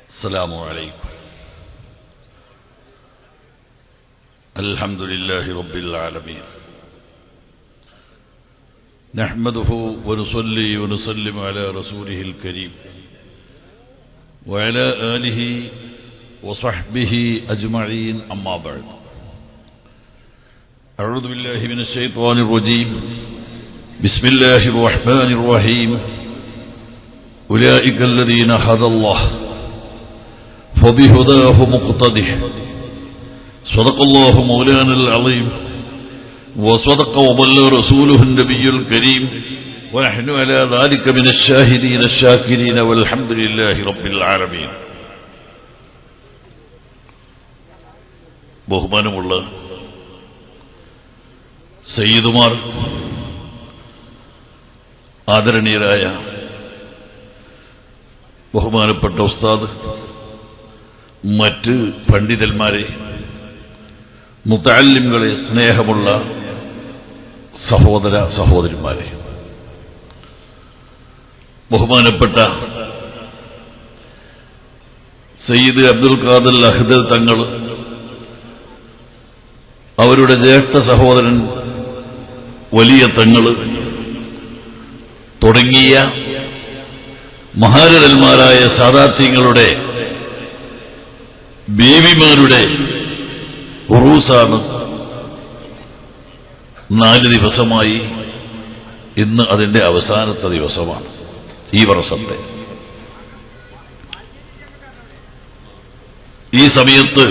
السلام عليكم. الحمد لله رب العالمين، نحمده ونصلي ونسلم على رسوله الكريم وعلى آله وصحبه أجمعين، أما بعد. أعوذ بالله من الشيطان الرجيم. بسم الله الرحمن الرحيم. أولئك الذين هدى الله فبهداه مقتده. صدق الله مولانا العظيم وصدق وبلغ رسوله النبي الكريم ونحن على ذلك من الشاهدين الشاكرين والحمد لله رب العالمين. ബഹുമാനമുള്ള സയ്യിദുമാർ, ആദരണീയരായ ബഹുമാനപ്പെട്ട ഉസ്താദ്, മറ്റ് പണ്ഡിതന്മാരെ, മുതഅല്ലിംകളെ, സ്നേഹമുള്ള സഹോദര സഹോദരിമാരെ, ബഹുമാനപ്പെട്ട സയ്യിദ് അബ്ദുൽ ഖാദിർ അഹ്ദൽ തങ്ങൾ, അവരുടെ ജ്യേഷ്ഠ സഹോദരൻ വലിയ തങ്ങൾ തുടങ്ങിയ മഹാരഥന്മാരായ സാദാത്യങ്ങളുടെ ബീവിമാരുടെ ഉറൂസാണ്. 4 ദിവസമായി. ഇന്ന് അതിന്റെ അവസാനത്തെ ദിവസമാണ് ഈ വർഷത്തെ. ഈ സമയത്ത്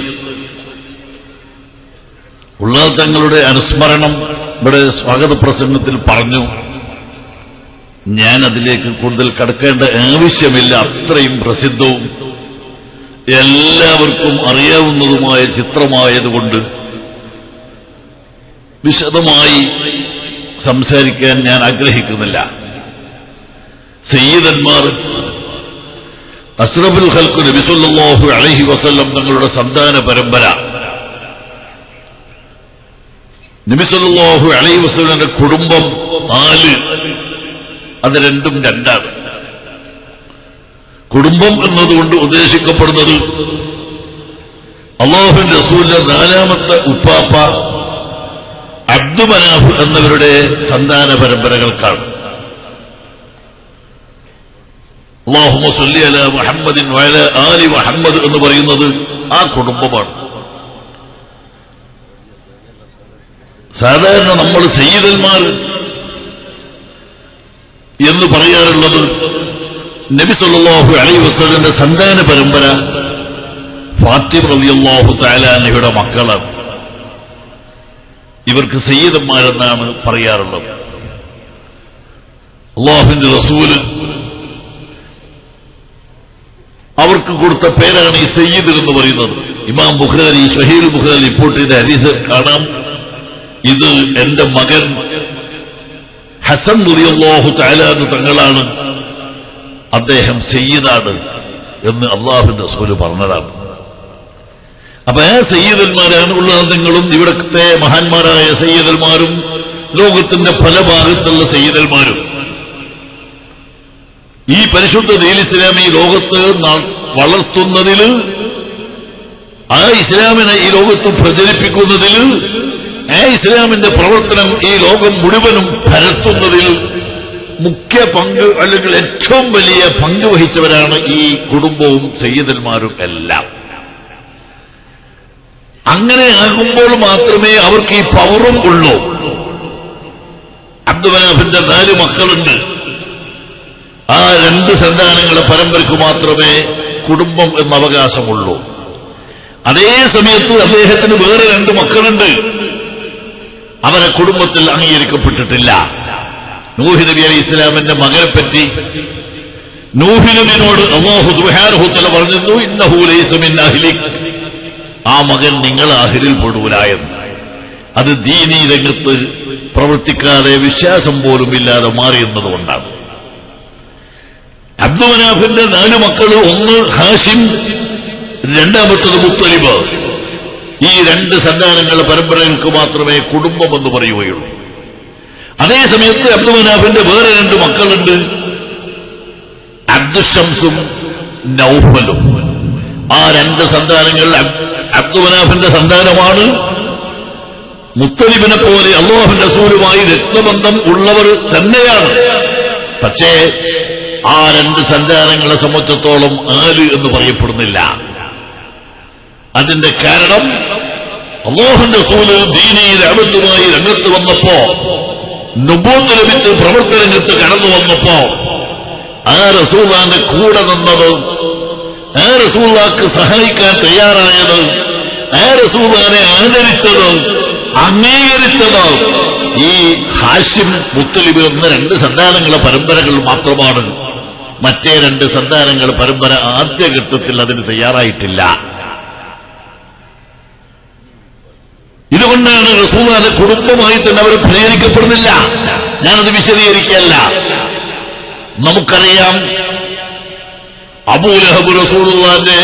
ഉള്ള തങ്ങളുടെ അനുസ്മരണം ഇവിടെ സ്വാഗത പ്രസംഗത്തിൽ പറഞ്ഞു. ഞാൻ അതിലേക്ക് കൂടുതൽ കടക്കേണ്ട ആവശ്യമില്ല. അത്രയും പ്രസിദ്ധവും എല്ലാവർക്കും അറിയാവുന്നതുമായ ചിത്രമായതുകൊണ്ട് വിശദമായി സംസാരിക്കാൻ ഞാൻ ആഗ്രഹിക്കുന്നില്ല. സയ്യിദന്മാർ, അസ്റഫുൽ ഖൽഖ് നബി സല്ലല്ലാഹു അലൈഹി വസല്ലം തങ്ങളുടെ സന്താന പരമ്പര, നബി സല്ലല്ലാഹു അലൈഹി വസല്ലമിന്റെ കുടുംബം 4, അത് രണ്ടും രണ്ടാണ്. കുടുംബം എന്നതുകൊണ്ട് ഉദ്ദേശിക്കപ്പെടുന്നത് അല്ലാഹുവിന്റെ റസൂലിന്റെ 4ാമത്തെ ഉപ്പാപ്പ അബ്ദുമനാഫ് എന്നവരുടെ സന്താന പരമ്പരകൾക്കാണ്. അല്ലാഹുമ്മ സ്വല്ലി അലാ മുഹമ്മദിൻ വഅലാ ആലി മുഹമ്മദ് എന്ന് പറയുന്നത് ആ കുടുംബമാണ്. സാധാരണ നമ്മൾ സയ്യിദന്മാർ എന്ന് പറയാറുള്ളത് നബി സല്ലല്ലാഹു അലൈഹി വസല്ലമിന്റെ സന്താന പരമ്പര ഫാത്തിമ റളിയല്ലാഹു തആല അൻഹയുടെ മക്കളാണ്. ഇവർക്ക് സയ്യിദന്മാരെന്നാണ് പറയാറുള്ളത്. അല്ലാഹുവിന്റെ റസൂല് അവർക്ക് കൊടുത്ത പേരാണ് ഈ സയ്യിദ് എന്ന് പറയുന്നത്. ഇമാം ബുഖാരി സ്വഹീഹ് ബുഖാരി റിപ്പോർട്ട് ചെയ്ത ഹദീസ് കാണാം. ഇത് എന്റെ മകൻ ഹസൻ റളിയല്ലാഹു തആല തങ്ങളാണ്, അദ്ദേഹം സയ്യിദാണ് എന്ന് അല്ലാഹുവിന്റെ റസൂൽ പറഞ്ഞതാണ്. അപ്പൊ ആ സയ്യിദന്മാരാണ് ഉള്ളതെങ്കിലും ഇവിടത്തെ മഹാന്മാരായ സയ്യിദന്മാരും ലോകത്തിന്റെ പല ഭാഗത്തുള്ള സയ്യിദന്മാരും ഈ പരിശുദ്ധ ദീൻ ഇസ്ലാമി ലോകത്ത് വളർത്തുന്നതിൽ, ആ ഇസ്ലാമിനെ ഈ ലോകത്ത് പ്രചരിപ്പിക്കുന്നതിൽ, ആ ഇസ്ലാമിന്റെ പ്രവർത്തനം ഈ ലോകം മുഴുവനും പരത്തുന്നതിൽ മുഖ്യ പങ്ക് അല്ലെങ്കിൽ ഏറ്റവും വലിയ പങ്ക് വഹിച്ചവരാണ് ഈ കുടുംബവും സയ്യിദന്മാരും എല്ലാം. അങ്ങനെ ആകുമ്പോൾ മാത്രമേ അവർക്ക് ഈ പവറും ഉള്ളൂ. അബ്ദുമനാഫിന്റെ 4 മക്കളുണ്ട്. ആ 2 സന്താനങ്ങളെ പരമ്പരയ്ക്ക് മാത്രമേ കുടുംബം എന്ന അവകാശമുള്ളൂ. അതേ സമയത്ത് അദ്ദേഹത്തിന് വേറെ 2 മക്കളുണ്ട്. അവരെ കുടുംബത്തിൽ അംഗീകരിക്കപ്പെട്ടിട്ടില്ല. നൂഹ് നബി അലൈഹി ഇസ്ലാമിന്റെ മകനെപ്പറ്റി നൂഹ് നബിയോട് അല്ലാഹു സുബ്ഹാനഹു വതആല പറഞ്ഞു, ഇന്നഹു ലൈസ മിൻ അഹ്ലിക്, ആ മകൻ നിങ്ങൾ അഹ്ലിൽ പെടൂല എന്ന്. അത് ദീനീ രംഗത്ത് പ്രവർത്തിക്കാതെ വിശ്വാസം പോലും ഇല്ലാതെ മാറിയെന്നതുകൊണ്ടാണ്. അബ്ദുമനാഫിന്റെ 4 മക്കൾ, ഒന്ന് ഹാഷിം, രണ്ടാമത്തത് മുത്തലിബ്. ഈ 2 സന്താനങ്ങളുടെ പരമ്പരകൾക്ക് മാത്രമേ കുടുംബമെന്ന് പറയുകയുള്ളൂ. അതേ സമയത്ത് അബ്ദുമനാഫിന്റെ വേറെ 2 മക്കളുണ്ട്, അബ്ദുശംസും നൗഫലും. ആ 2 സന്താനങ്ങൾ അബ്ദുമനാഫിന്റെ സന്താനമാണ്. മുത്തലിബിനെ പോലെ അല്ലാഹുവിന്റെ റസൂലുമായി രക്തബന്ധം ഉള്ളവർ തന്നെയാണ്. പക്ഷേ ആ 2 സന്താനങ്ങളെ സംബന്ധിച്ചിടത്തോളം ആല് എന്ന് പറയപ്പെടുന്നില്ല. അതിന്റെ കാരണം അല്ലാഹുവിന്റെ റസൂല് ദീനിൽ അബദ്ധമായി രംഗത്ത് വന്നപ്പോ, നുബൂവത്ത് ലഭിച്ച് പ്രവർത്തനരംഗത്ത് കടന്നു വന്നപ്പോ ആ റസൂലുള്ളാഹിന്റെ കൂടെ നിന്നത്, ആ റസൂലുള്ളാഹിക്ക് സഹായിക്കാൻ തയ്യാറായത്, ആ റസൂലുള്ളാഹിനെ ആദരിച്ചത്, അംഗീകരിച്ചത് ഈ ഹാഷിം മുത്തലിബ് എന്ന 2 സന്താനങ്ങളെ പരമ്പരകൾ മാത്രമാണ്. മറ്റേ 2 സന്താനങ്ങൾ പരമ്പര ആദ്യഘട്ടത്തിൽ അതിന് തയ്യാറായിട്ടില്ല. ഇതുകൊണ്ടാണ് റസൂലുള്ളാഹിന്റെ കുടുംബമായി തന്നെ അവർ പരിഹരിക്കപ്പെടുന്നില്ല. ഞാനത് വിശദീകരിക്കല്ല. നമുക്കറിയാം, അബൂലഹബ് റസൂലുള്ളാഹിന്റെ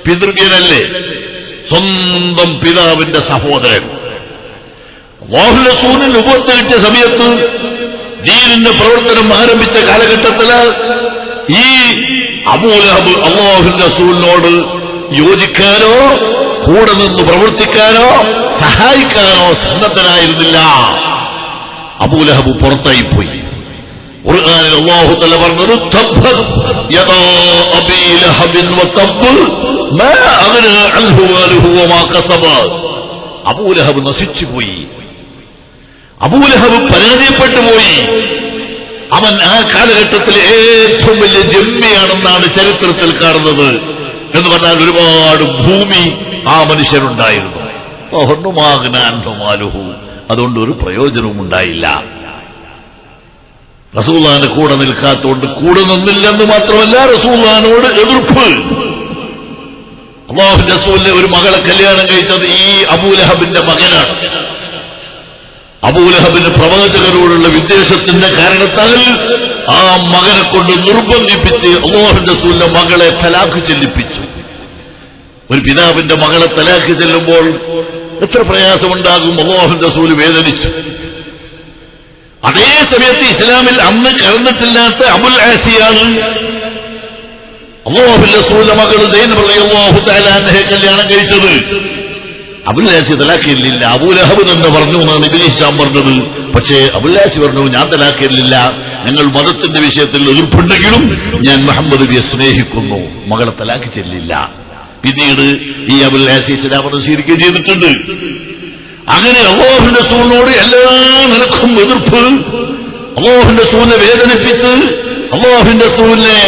പിതൃവ്യനല്ലേ, സ്വന്തം പിതാവിന്റെ സഹോദരൻ. അല്ലാഹുവിന്റെ റസൂലിന് നുബുവത്ത് കിട്ടിയ സമയത്ത്, ദീനിന്റെ പ്രവർത്തനം ആരംഭിച്ച കാലഘട്ടത്തില് ഈ അബൂലഹബ് അല്ലാഹുവിന്റെ റസൂലിനോട് യോജിക്കാനോ കൂടെ നിന്ന് പ്രവർത്തിക്കാനോ സഹായിക്കാനോ സന്നദ്ധനായിരുന്നില്ല. അബൂലഹബ് പുറത്തായിപ്പോയി. ഖുർആനിൽ അല്ലാഹു തആല പറഞ്ഞു, തബ്ബത് യദാ അബീ ലഹബിൻ വതബ്ബ് മാ അഗ്നാ അൻഹു മാലുഹു വമാ കസബ. അബൂലഹബ് നശിച്ചുപോയി, അബൂലഹബ് പരാജയപ്പെട്ടു പോയി. അവൻ ആ കാലഘട്ടത്തിൽ ഏറ്റവും വലിയ ജന്മിയാണെന്നാണ് ചരിത്രത്തിൽ കാണുന്നത്. എന്ന് പറഞ്ഞാൽ ഒരുപാട് ഭൂമി ആ മനുഷ്യനുണ്ടായിരുന്നു. അതുകൊണ്ട് ഒരു പ്രയോജനവും ഉണ്ടായില്ല. റസൂലുള്ളാഹിന്റെ കൂടെ നിൽക്കാത്തതുകൊണ്ട് കൂടെ നിന്നില്ലെന്ന് മാത്രമല്ല, റസൂലുള്ളാഹിനോട് എതിർപ്പ്. അല്ലാഹുവിന്റെ റസൂലിന്റെ ഒരു മകളെ കല്യാണം കഴിച്ചത് ഈ അബൂലഹബിന്റെ മകനാണ്. അബൂലഹബിന് പ്രവാചകരോടുള്ള വിദ്വേഷത്തിന്റെ കാരണത്താൽ ആ മകനെ കൊണ്ട് നിർബന്ധിപ്പിച്ച് അല്ലാഹുവിന്റെ റസൂലിന്റെ മകളെ തലാഖ് ചെല്ലിപ്പിച്ചു. ഒരു പിതാവിന്റെ മകളെ തലാഖ് ചെല്ലുമ്പോൾ എത്ര പ്രയാസമുണ്ടാകും. അല്ലാഹുവിന്റെ റസൂൽ വേദനിച്ചു. അതേ സമയത്ത് ഇസ്ലാമിൽ അന്ന് കടന്നിട്ടില്ലാത്ത അബുൽ ആസിയാണ് അല്ലാഹുവിന്റെ റസൂലിന്റെ മകൾ സൈനബ് റളിയല്ലാഹു തആല അൻഹയെ കല്യാണം കഴിച്ചത്. അബുൽ ആസി തലാഖില്ല, അബൂലഹബ് തന്നെ പറഞ്ഞു എന്നാണ് ഇബ്നു ഹിശാം പറഞ്ഞത്. പക്ഷേ അബുൽ ആസി പറഞ്ഞു, ഞാൻ തലാഖില്ല, ഞങ്ങൾ മതത്തിന്റെ വിഷയത്തിൽ എതിർപ്പുണ്ടെങ്കിലും ഞാൻ മുഹമ്മദ് നബിയെ സ്നേഹിക്കുന്നു, മകളെ തലാഖ് ചെല്ലില്ല. പിന്നീട് ഈ അബുൽ ആസി ഇസ്ലാം സ്വീകരിക്കുകയും ചെയ്തിട്ടുണ്ട്. അങ്ങനെ അല്ലാഹുവിന്റെ റസൂലിനോട് എല്ലാ നിലക്കും എതിർപ്പ്, അല്ലാഹുവിന്റെ റസൂലിനെ വേദനിപ്പിച്ച്, അല്ലാഹുവിന്റെ റസൂലിനെ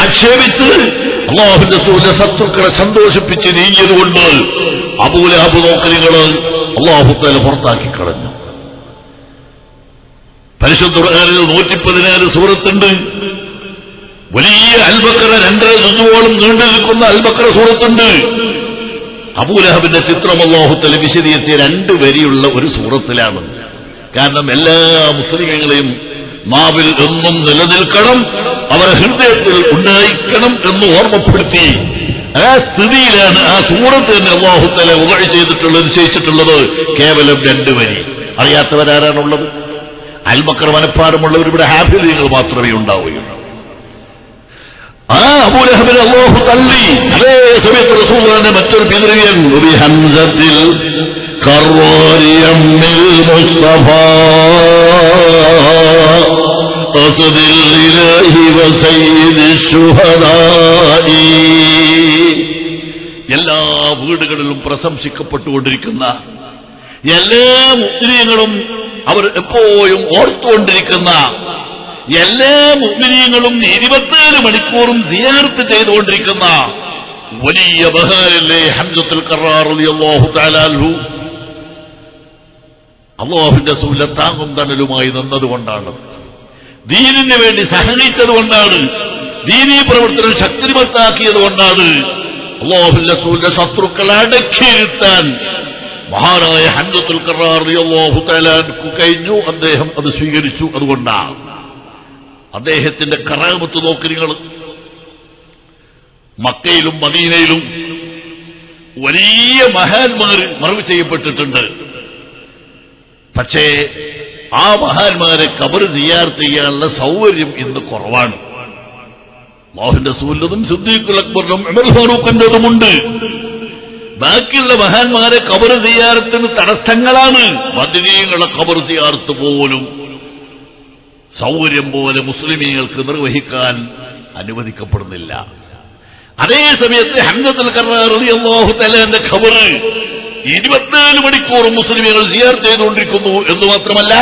ആക്ഷേപിച്ച്, അല്ലാഹുവിന്റെ റസൂലിനെ ശത്രുക്കളെ സന്തോഷിപ്പിച്ച് നീങ്ങിയതുകൊണ്ട് അബൂലഹബ് നോക്കലുകള് അല്ലാഹു തആല പുറത്താക്കി കളഞ്ഞു. പരിശുദ്ധ ഖുർആനിൽ 114 സൂറത്തുണ്ട്. വലിയ അൽബക്കറ 2.5 ജുസുവോളം നീണ്ടു നിൽക്കുന്ന അൽബക്കറ സൂറത്തുണ്ട്. അബൂലഹബിന്റെ ചിത്രം അല്ലാഹു തആല വിശദീകരിച്ച 2 വരിയുള്ള ഒരു സൂറത്തിലാണ്. കാരണം എല്ലാ മുസ്ലിങ്ങളെയും നാവിൽ എന്നും നിലനിൽക്കണം, അവരെ ഹൃദയത്തിൽ ഉണ്ടായിരിക്കണം എന്ന് ഓർമ്മപ്പെടുത്തി ആ സ്ഥിതിയിലാണ് ആ സൂറത്ത് തന്നെ അല്ലാഹു തആല ഉദഅ ചെയ്തിട്ടുള്ളത്, നിശ്ചയിച്ചിട്ടുള്ളത്. കേവലം 2 വരി. അറിയാത്തവരാരാണുള്ളത്? അൽബക്കർ മനഃപ്പാഠമുള്ളവർ ഇവിടെ ഹാഫിളീങ്ങൾ മാത്രമേ ഉണ്ടാവുകയുള്ളൂ. ആ അബൂലഹബിനെ അല്ലാഹു തള്ളി. അതേ സമയത്ത് റസൂലുള്ളാഹിന്റെ മറ്റൊരു പിതൃവ്യൻ ബിഹംസത്തിൽ കർവാരിയമ്മിൽ മുസ്തഫ അസ്ദിൽ ഇലാഹി വസയ്യിദിശ് ശുഹദാഇ. എല്ലാ വീടുകളിലും പ്രശംസിക്കപ്പെട്ടുകൊണ്ടിരിക്കുന്ന, എല്ലാ മുഅ്മിനീങ്ങളും അവർ എപ്പോഴും ഓർത്തുകൊണ്ടിരിക്കുന്ന, എല്ലാ മുഅ്മിനീങ്ങളും 24 മണിക്കൂറും സിയാറത്ത് ചെയ്തുകൊണ്ടിരിക്കുന്ന വലിയ ബഹാരല്ലേ ഹംസത്തുൽ ഖറാർ റളിയല്ലാഹു തആല അൻഹു. അല്ലാഹുവിന്റെ റസൂലിന്റെ താങ്ങും തണലുമായി നിന്നതുകൊണ്ടാണ്, ദീനിന് വേണ്ടി സഹകരിച്ചതുകൊണ്ടാണ്, ദീനീ പ്രവർത്തനം ശക്തിമത്താക്കിയതുകൊണ്ടാണ് അല്ലാഹുവിന്റെ റസൂലിന്റെ ശത്രുക്കളെ അടക്കിയിരുത്താൻ മഹാനായ ഹംസത്തുൽ ഖറാർ റളിയല്ലാഹു തആല അൻഹു കഴിഞ്ഞു. അദ്ദേഹം അത് സ്വീകരിച്ചു. അതുകൊണ്ടാണ് അദ്ദേഹത്തിന്റെ കറാമത്ത് നോക്കി നിങ്ങൾ. മക്കയിലും മദീനയിലും വലിയ മഹാന്മാർ മറവ് ചെയ്യപ്പെട്ടിട്ടുണ്ട്. പക്ഷേ ആ മഹാന്മാരെ ഖബർ സിയാറത്ത് ചെയ്യാനുള്ള സൗകര്യം ഇന്ന് കുറവാണ്. അല്ലാഹുവിന്റെ റസൂലിനും സിദ്ദീഖുൽ അക്ബറിനും ഉമർ ഫാറൂഖിന്റേതുമുണ്ട്. ബാക്കിയുള്ള മഹാന്മാരെ ഖബർ സിയാറത്തിന് തടസ്സങ്ങളാണ്. ബദരീങ്ങളെ ഖബർ സിയാറത്ത് പോലും സൗകര്യം പോലെ മുസ്ലിമീങ്ങൾക്ക് നിർവഹിക്കാൻ അനുവദിക്കപ്പെടുന്നില്ല. അതേ സമയത്ത് ഹംസത്തുൽ കർറാർ റളിയല്ലാഹു തആലയുടെ ഖബർ 24 മണിക്കൂറും മുസ്ലിമീങ്ങൾ സിയാറത്ത് ചെയ്തുകൊണ്ടിരിക്കുന്നു എന്ന് മാത്രമല്ല,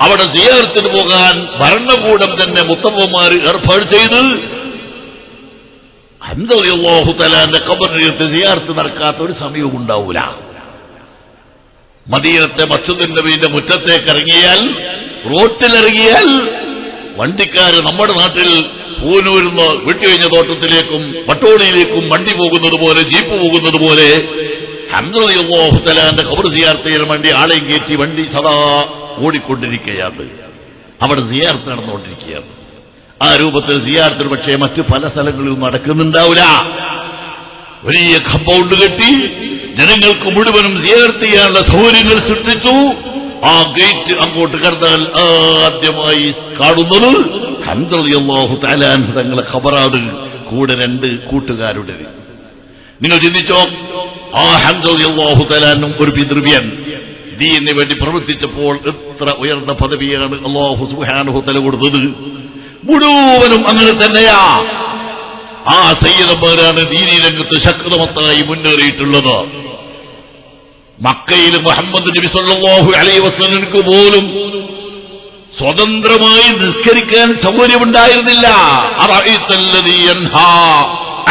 അവിടെ സിയാറത്തിന് പോകാൻ ഭരണകൂടം തന്നെ മുത്തവ്വമാർ ഏർപ്പാട് ചെയ്ത് ഹംസ റളിയല്ലാഹു തആലയുടെ ഖബറിനടുത്ത് സിയാറത്ത് നടക്കാത്ത ഒരു സമയവും ഉണ്ടാവൂല. മദീനത്തെ മസ്ജിദുൻ നബിയുടെ മുറ്റത്തേക്ക് ഇറങ്ങിയാൽ, റോട്ടിലിറങ്ങിയാൽ വണ്ടിക്കാര് നമ്മുടെ നാട്ടിൽ പൂനൂരിന്ന് വിട്ടുകഴിഞ്ഞ തോട്ടത്തിലേക്കും പട്ടോളിയിലേക്കും വണ്ടി പോകുന്നത് പോലെ, ജീപ്പ് പോകുന്നത് പോലെ ഹംസ റളിയല്ലാഹു തആലയുടെ ഖബർ സിയാറത്ത് ചെയ്യാൻ വേണ്ടി ആളെയും കയറ്റി വണ്ടി സദാ ഓടിക്കൊണ്ടിരിക്കുകയാണ്. അവിടെ സിയാറത്ത് നടന്നുകൊണ്ടിരിക്കുകയാണ്. ആ രൂപത്തിൽ സിയാറത്തിൽ പക്ഷേ മറ്റു പല സ്ഥലങ്ങളിലും നടക്കുന്നുണ്ടാവില്ല. വലിയ കമ്പൗണ്ട് കെട്ടി ജനങ്ങൾക്ക് മുഴുവനും സിയാറത്ത് ചെയ്യാനുള്ള സൗകര്യങ്ങൾ സൃഷ്ടിച്ചു. ആ ഗേറ്റ് അങ്ങോട്ട് കടന്നാൽ ആദ്യമായി കാണുന്നത് ഹംസ റളിയല്ലാഹു തആല അൻഹു തങ്ങളെ ഖബറാണ്, കൂടെ 2 കൂട്ടുകാരുടെ. നിങ്ങൾ ചിന്തിച്ചോ, ആ ഹംസ റളിയല്ലാഹു തആല അൻഹു ഒരു പിതൃവ്യൻ ദീനിന് വേണ്ടി പ്രവർത്തിച്ചപ്പോൾ എത്ര ഉയർന്ന പദവിയാണ് അല്ലാഹു സുബ്ഹാനഹു തആല കൊടുത്തത്. മുഴുവനും അങ്ങനെ തന്നെയാ. ആ സയ്യിദന്മാരാണ് ദീനി രംഗത്ത് ശക്തമത്തായി മുന്നേറിയിട്ടുള്ളത്. മക്കയിൽ മുഹമ്മദ് നബി സല്ലല്ലാഹു അലൈഹി വസല്ലമക്ക് പോലും സ്വതന്ത്രമായി നിസ്കരിക്കാൻ സൗകര്യമുണ്ടായിരുന്നില്ല. അറഅയ്തല്ലദീ യൻഹാ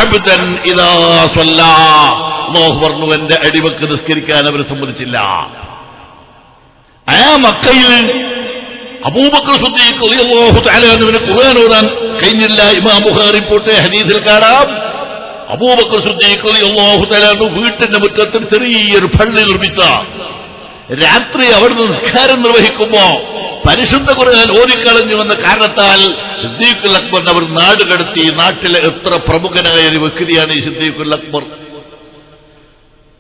അബ്ദൻ ഇദാ സ്വല്ലാ. അല്ലാഹു പറഞ്ഞു, എന്റെ അടിമക്ക് നിസ്കരിക്കാൻ അവർ സമ്മതിച്ചില്ല. ആ മക്കയിൽ അബൂബക്കർ സിദ്ദീഖ് റളിയല്ലാഹു തആല അൻഹുവിന് ഖുർആൻ ഓതാൻ കഴിഞ്ഞില്ല. ഇമാം ബുഖാരി റിപ്പോർട്ട് ഹദീസിൽ കാണാം, അബൂബക്കർ സിദ്ദീഖ് റളിയല്ലാഹു തആല അൻഹു വീട്ടിന്റെ മുറ്റത്തിൽ ചെറിയൊരു പള്ളി നിർമ്മിച്ച രാത്രി അവിടുന്ന് നിസ്കാരം നിർവഹിക്കുമ്പോ പരിശുദ്ധ ഖുർആൻ ഓതിക്കളഞ്ഞുവെന്ന കാരണത്താൽ സിദ്ദീഖുൽ അക്ബർ അവർ നാട് കടത്തി. നാട്ടിലെ എത്ര പ്രമുഖനായ ഒരു വ്യക്തിയാണ് ഈ സിദ്ദീഖുൽ അക്ബർ.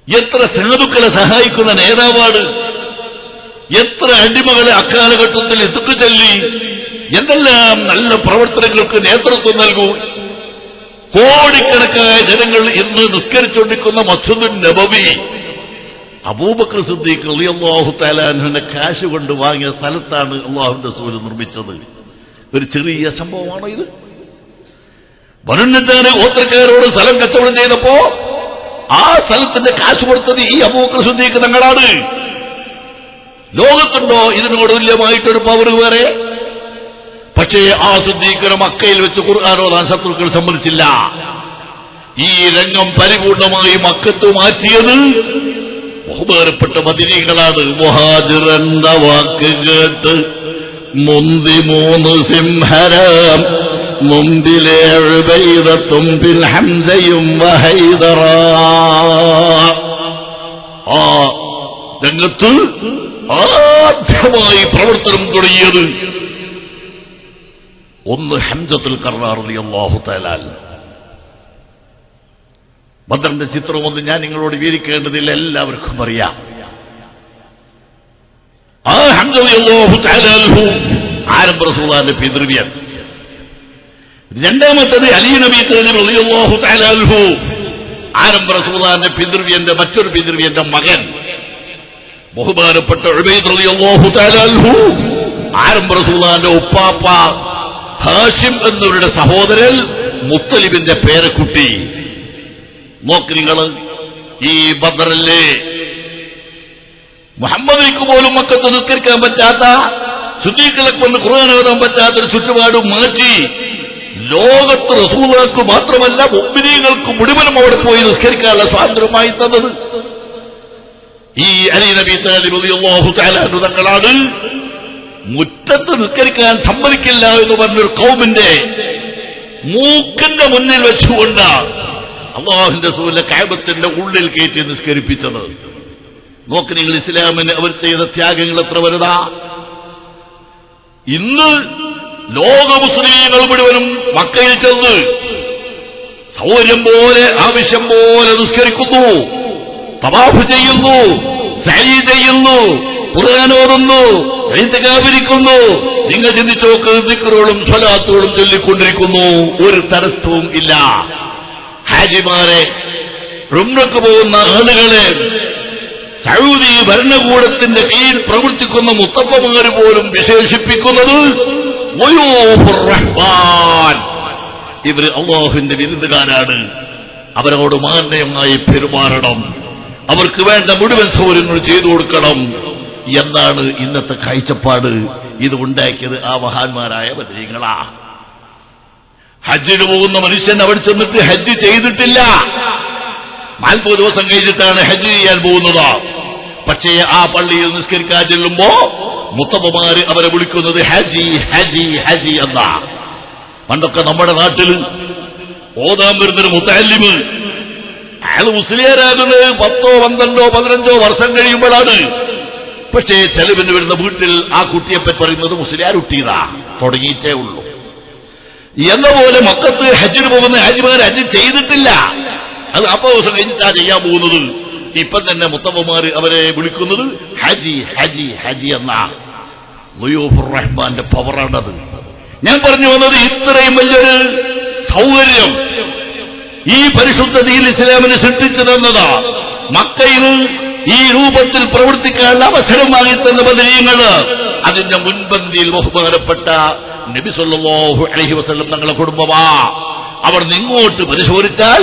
എത്ര സാധുക്കളെ സഹായിക്കുന്ന നേതാവാണ്. എത്ര അടിമകളെ അക്കാലഘട്ടത്തിൽ എത്തിച്ചൊല്ലി എന്തെല്ലാം നല്ല പ്രവർത്തനങ്ങൾക്ക് നേതൃത്വം നൽകൂ. കോടിക്കണക്കായ ജനങ്ങൾ ഇന്ന് നിസ്കരിച്ചുകൊണ്ടിരിക്കുന്ന മസ്ജിദുൻ നബവി അബൂബക്കർ സിദ്ദീഖ് റളിയല്ലാഹു തആല അൻഹുവിന്റെ കാശ് കൊണ്ട് വാങ്ങിയ സ്ഥലത്താണ് അല്ലാഹുവിന്റെ റസൂൽ നിർമ്മിച്ചത്. ഒരു ചെറിയ സംഭവമാണോ ഇത്? വനുന്നറ്റാണ് ഗോത്രക്കാരോട് സ്ഥലം കച്ചവടം ചെയ്തപ്പോ ആ സ്ഥലത്തിന്റെ കാശ് കൊടുത്തത് ഈ അബൂബക്കർ സിദ്ദീഖ് തങ്ങളാണ്. ലോകത്തുണ്ടോ ഇതിനോട് തുല്യമായിട്ടൊരു പവർ വേറെ? പക്ഷേ ആ സിദ്ദീഖിനെ മക്കയിൽ വെച്ച് ഖുർആൻ ഓതാൻ ശത്രുക്കൾ സമ്മതിച്ചില്ല. ഈ രംഗം പരിപൂർണമായി മക്കത്ത് മാറ്റിയത് ബഹുമാനപ്പെട്ട മദീനികളാണ്. മുഹാജിർ എന്ന വാക്ക് കേട്ട് മുന്തി 3 സിംഹരാം, മുമ്പിലെ ഉബൈദത്തും ബിൽ ഹംസയും വഹൈദറ. ആ രംഗത്ത് ആദ്യമായി പ്രവർത്തനം തുടങ്ങിയത് ഒന്ന് ഹംസത്തുൽ കർറാർ റളിയല്ലാഹു തആല. ബദറിന്റെ ചിത്രമൊന്നും ഞാൻ നിങ്ങളോട് വിവരിക്കേണ്ടതില്ല, എല്ലാവർക്കും അറിയാം. ആ ഹംസ റളിയല്ലാഹു തആല ആരംഭ റസൂലുള്ളാഹിന്റെ പിതൃവ്യൻ. രണ്ടാമത്തേത് അലി നബി തആലിബ് റളിയല്ലാഹു തആല ആരംഭ റസൂലുള്ളാഹിന്റെ പിതൃവ്യന്റെ മറ്റൊരു പിതൃവ്യന്റെ മകൻ ബഹുമാനപ്പെട്ട ഉബൈദ് റളിയല്ലാഹു തആല ആരംഭ റസൂലുള്ളാഹിന്റെ ഉപ്പാപ്പ ഹാഷിം എന്നവരുടെ സഹോദരൻ മുത്തലിബിന്റെ പേരക്കുട്ടി. നോക്ക് നിങ്ങൾ, ഈ ബദറിലെ മുഹമ്മദിക്ക് പോലും മക്കത്ത് നിസ്കരിക്കാൻ പറ്റാത്ത, സിദ്ദീഖുൽ അക്ബറിന് ഖുർആൻ ഓതാൻ പറ്റാത്തൊരു ചുറ്റുപാട് മാറ്റി ലോകത്ത് റസൂലുള്ളാഹിക്ക് മാത്രമല്ല മുഅ്മിനീങ്ങൾക്ക് മുഴുവനും അവിടെ പോയി നിസ്കരിക്കാനുള്ള സ്വാതന്ത്ര്യമായി തന്നത് ഈ അലി നബി തആലിബ് റളിയല്ലാഹു തആല അൻഹു തങ്ങളാണ്. മുറ്റത്ത് നിസ്കരിക്കാൻ സമ്മതിക്കില്ല എന്ന് പറഞ്ഞൊരു ഖൗമിന്റെ മൂക്കിന്റെ മുന്നിൽ വെച്ചുകൊണ്ട് അല്ലാഹുവിന്റെ റസൂലിനെ കഅബത്തിന്റെ ഉള്ളിൽ കയറ്റി നിസ്കരിപ്പിച്ചത്. നോക്ക് നിങ്ങൾ, ഇസ്ലാമിന് അവർ ചെയ്ത ത്യാഗങ്ങൾ എത്ര വലുതാ. ഇന്ന് ലോക മുസ്ലിമീങ്ങൾ മുഴുവനും മക്കയിൽ ചെന്ന് സൗകര്യം പോലെ ആവശ്യം പോലെ നിസ്കരിക്കുന്നു, തവാഫ് ചെയ്യുന്നു, സഅയ് ചെയ്യുന്നു, ഖുർആൻ ഓതുന്നു, ഇഅ്തികാഫിരിക്കുന്നു. നിങ്ങൾ ചിന്തിച്ചു നോക്ക്, ദിക്റുകളും സ്വലാത്തുകളും ചൊല്ലിക്കൊണ്ടിരിക്കുന്നു, ഒരു തടസ്സവും ഇല്ല. ഹാജിമാരെ, ഉംറക്ക് പോകുന്ന ആളുകളെ, സൗദി ഭരണകൂടത്തിന്റെ കീഴിൽ പ്രവർത്തിക്കുന്ന മുത്തപ്പമാര് പോലും വിശേഷിപ്പിക്കുന്നത് വയൂഫുർ റഹ്മാൻ, ഇവര് അല്ലാഹുവിന്റെ വിരുന്നുകാരാണ്, അവരോട് മാന്യമായി പെരുമാറണം, അവർക്ക് വേണ്ട മുഴുവൻ സൗകര്യങ്ങൾ ചെയ്തു കൊടുക്കണം എന്നാണ് ഇന്നത്തെ കാഴ്ചപ്പാട്. ഇത് ഉണ്ടാക്കിയത് ആ മഹാന്മാരായ ബദരീങ്ങളാ. ഹജ്ജിന് പോകുന്ന മനുഷ്യൻ അവിടെ ചെന്നിട്ട് ഹജ്ജ് ചെയ്തിട്ടില്ല, 40 ദിവസം കഴിഞ്ഞിട്ടാണ് ഹജ്ജ് ചെയ്യാൻ പോകുന്നത്. പക്ഷേ ആ പള്ളിയിൽ നിസ്കരിക്കാൻ ചെല്ലുമ്പോ മുത്തപ്പമാര് അവരെ വിളിക്കുന്നത് ഹജി ഹജി ഹജി എന്നാ. പണ്ടൊക്കെ നമ്മുടെ നാട്ടിൽ ഓതാൻ വരുന്നൊരു മുത്തഅല്ലിമ്, അയാൾ മുസ്ലിയാരാകുന്നത് 10, 12, 15 വർഷം കഴിയുമ്പോഴാണ്. പക്ഷേ ചെലവിന് വരുന്ന വീട്ടിൽ ആ കുട്ടിയെപ്പറ്റി പറയുന്നത് മുസ്ലിയാർ കുട്ടിയതാ, തുടങ്ങിയിട്ടേ ഉള്ളൂ. എന്ന പോലെ മക്കത്ത് ഹജ്ജിന് പോകുന്ന ഹാജിമാർ ഹജ്ജ് ചെയ്തിട്ടില്ല, അത് 40 ദിവസം കഴിഞ്ഞിട്ടാ ചെയ്യാൻ പോകുന്നത്. ഇപ്പം തന്നെ മുത്തപ്പമാര് അവരെ വിളിക്കുന്നത് ഹജി ഹജി ഹജി എന്നാ. വയൂഫുർ റഹ്മാന്റെ പവറാണത്. ഞാൻ പറഞ്ഞു വന്നത്, ഇത്രയും വലിയൊരു സൗകര്യം ഈ പരിശുദ്ധ ദീൻ ഇസ്ലാമിന് സൃഷ്ടിച്ചു തന്നതാ. മക്കയിൽ ഈ രൂപത്തിൽ പ്രവർത്തിക്കാനുള്ള അവസരം വാങ്ങിത്തന്ന ബദരീങ്ങള്, അതിന്റെ മുൻപന്തിയിൽ ബഹുമാനപ്പെട്ട നബി സല്ലല്ലാഹു അലൈഹി വസല്ലം തങ്ങളുടെ കുടുംബമാ. അവർ ഇങ്ങോട്ട് പരിശോധിച്ചാൽ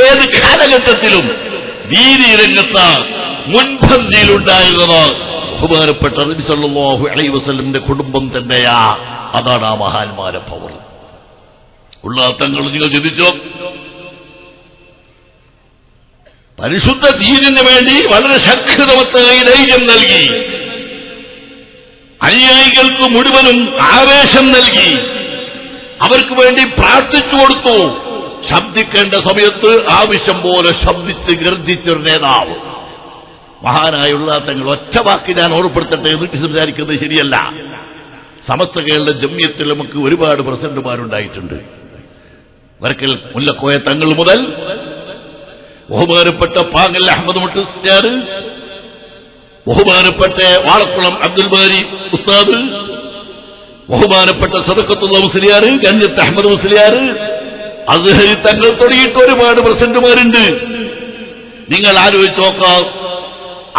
ഏത് കാലഘട്ടത്തിലും ദീനീ രംഗത്ത് മുൻപന്തിയിലുണ്ടായിരുന്നത് ബഹുമാനപ്പെട്ട നബി സല്ലല്ലാഹു അലൈഹി വസല്ലമിന്റെ കുടുംബം തന്നെയാ. അതാണ് ആ മഹാന്മാരെ പവർ. ഉള്ള അർത്ഥങ്ങൾ നിങ്ങൾ ചിന്തിച്ചോ. പരിശുദ്ധ ദീനിന് വേണ്ടി വളരെ ശക്തമായ ധൈര്യം നൽകി, അനുയായികൾക്ക് മുഴുവനും ആവേശം നൽകി, അവർക്ക് വേണ്ടി പ്രാർത്ഥിച്ചു കൊടുത്തു. ശബ്ദിക്കേണ്ട സമയത്ത് ആവശ്യം പോലെ ശബ്ദിച്ച് ഗർജിച്ചൊരു നേതാവ്, മഹാനായുള്ള തങ്ങൾ. ഒറ്റ വാക്ക് ഞാൻ ഓർമ്മപ്പെടുത്തട്ടെ, എന്നിട്ട് സംസാരിക്കുന്നത് ശരിയല്ല. സമസ്ത കേരള ജംഇയ്യത്തിൽ നമുക്ക് ഒരുപാട് പ്രസിഡന്റുമാരുണ്ടായിട്ടുണ്ട്. വർക്കൽ മുല്ലക്കോയ തങ്ങൾ മുതൽ ബഹുമാനപ്പെട്ട പാങ്ങൽ അഹമ്മദ് മുട്ടുസ്യാർ, ബഹുമാനപ്പെട്ട വാളക്കുളം അബ്ദുൽ ബാരി ഉസ്താദ്, ബഹുമാനപ്പെട്ട സദഖത്തുള്ള മുസ്ലിയാർ, ഗഞ്ഞത്ത് അഹമ്മദ് മുസ്ലിയാർ, അസ്ഹരി തങ്ങൾ തുടങ്ങിയിട്ട് ഒരുപാട് പ്രസിഡന്റുമാരുണ്ട്. നിങ്ങൾ ആലോചിച്ച് നോക്കാം,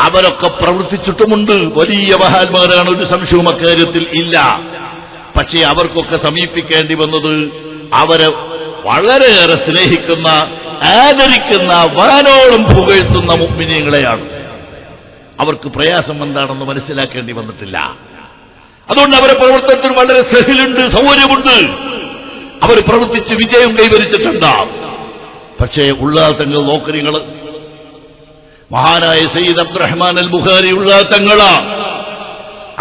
അവരൊക്കെ പ്രവർത്തിച്ചിട്ടുമുണ്ട്. വലിയ മഹാന്മാരാണ്, ഒരു സംശയവും അക്കാര്യത്തിൽ ഇല്ല. പക്ഷേ അവർക്കൊക്കെ സമീപിക്കേണ്ടി വന്നത് അവരെ വളരെയേറെ സ്നേഹിക്കുന്ന, ആദരിക്കുന്ന, വാനോളം പുകഴ്ത്തുന്ന മുഅ്മിനീങ്ങളെയാണ്. അവർക്ക് പ്രയാസം എന്താണെന്ന് മനസ്സിലാക്കേണ്ടി വന്നിട്ടില്ല. അതുകൊണ്ട് അവരെ പ്രവർത്തനത്തിൽ വളരെ സഹിലുണ്ട്, സൗകര്യമുണ്ട്. അവർ പ്രവർത്തിച്ച് വിജയം കൈവരിച്ചിട്ടുണ്ട്. പക്ഷേ ഉള്ളാത്തങ്ങൾ നോക്കരിങ്ങൾ, മഹാനായ സയ്യിദ് അബ്ദുറഹ്മാൻ അൽ ബുഖാരി ഉള്ളാത്തങ്ങള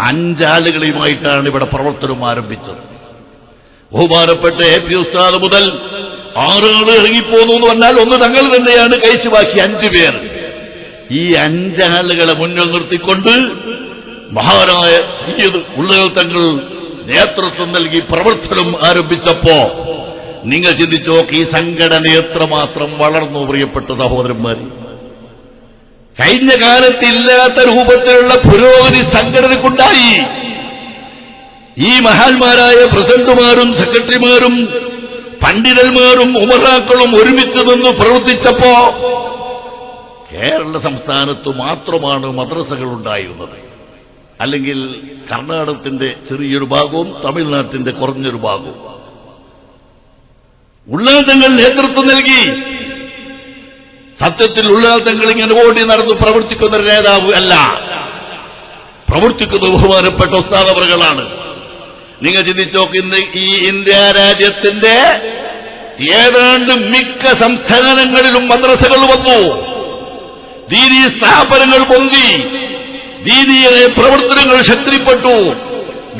5 ആളുകളുമായിട്ടാണ് ഇവിടെ പ്രവർത്തനം ആരംഭിച്ചത്. ബഹുമാനപ്പെട്ട എ.പി. ഉസ്താദ് മുതൽ 6 ആള് ഇറങ്ങിപ്പോന്നു എന്ന് പറഞ്ഞാൽ ഒന്ന് തങ്ങൾ തന്നെയാണ് കഴിച്ചു, ബാക്കി 5 പേർ. ഈ 5 ആളുകളെ മുന്നിൽ നിർത്തിക്കൊണ്ട് മഹാനായ സയ്യിദ് ഉള്ളകൾ തങ്ങൾ നേതൃത്വം നൽകി പ്രവർത്തനം ആരംഭിച്ചപ്പോ നിങ്ങൾ ചിന്തിച്ചു നോക്കി, ഈ സംഘടന എത്രമാത്രം വളർന്നു. പ്രിയപ്പെട്ട സഹോദരന്മാർ, കഴിഞ്ഞ കാലത്തില്ലാത്ത രൂപത്തിലുള്ള പുരോഗതി സംഘടനക്കുണ്ടായി. ഈ മഹാന്മാരായ പ്രസിഡന്റുമാരും സെക്രട്ടറിമാരും പണ്ഡിതന്മാരും ഉമറാക്കളും ഒരുമിച്ച് നിന്ന് പ്രവർത്തിച്ചപ്പോ കേരള സംസ്ഥാനത്ത് മാത്രമാണ് മദ്രസകൾ ഉണ്ടായിരുന്നത്. അല്ലെങ്കിൽ കർണാടകത്തിന്റെ ചെറിയൊരു ഭാഗവും തമിഴ്നാട്ടിന്റെ കുറഞ്ഞൊരു ഭാഗവും. ഉള്ളാതങ്ങൾ നേതൃത്വം നൽകി. സത്യത്തിൽ ഉള്ളാതങ്ങൾ ഇങ്ങനെ ഓടി നടന്ന് പ്രവർത്തിക്കുന്ന ഒരു നേതാവ് അല്ല, പ്രവർത്തിക്കുന്ന ബഹുമാനപ്പെട്ട ഉസ്താദ് അവറുകളാണ്. നിങ്ങൾ ചിന്തിച്ചോക്ക്, ഈ ഇന്ത്യ രാജ്യത്തിന്റെ ഏതാണ്ട് മിക്ക സംസ്ഥാനങ്ങളിലും മദ്രസകൾ വന്നു, ദീനീ സ്ഥാപനങ്ങൾ പൊന്തി, ദീനീയ പ്രവർത്തനങ്ങൾ ശക്തിപ്പെട്ടു.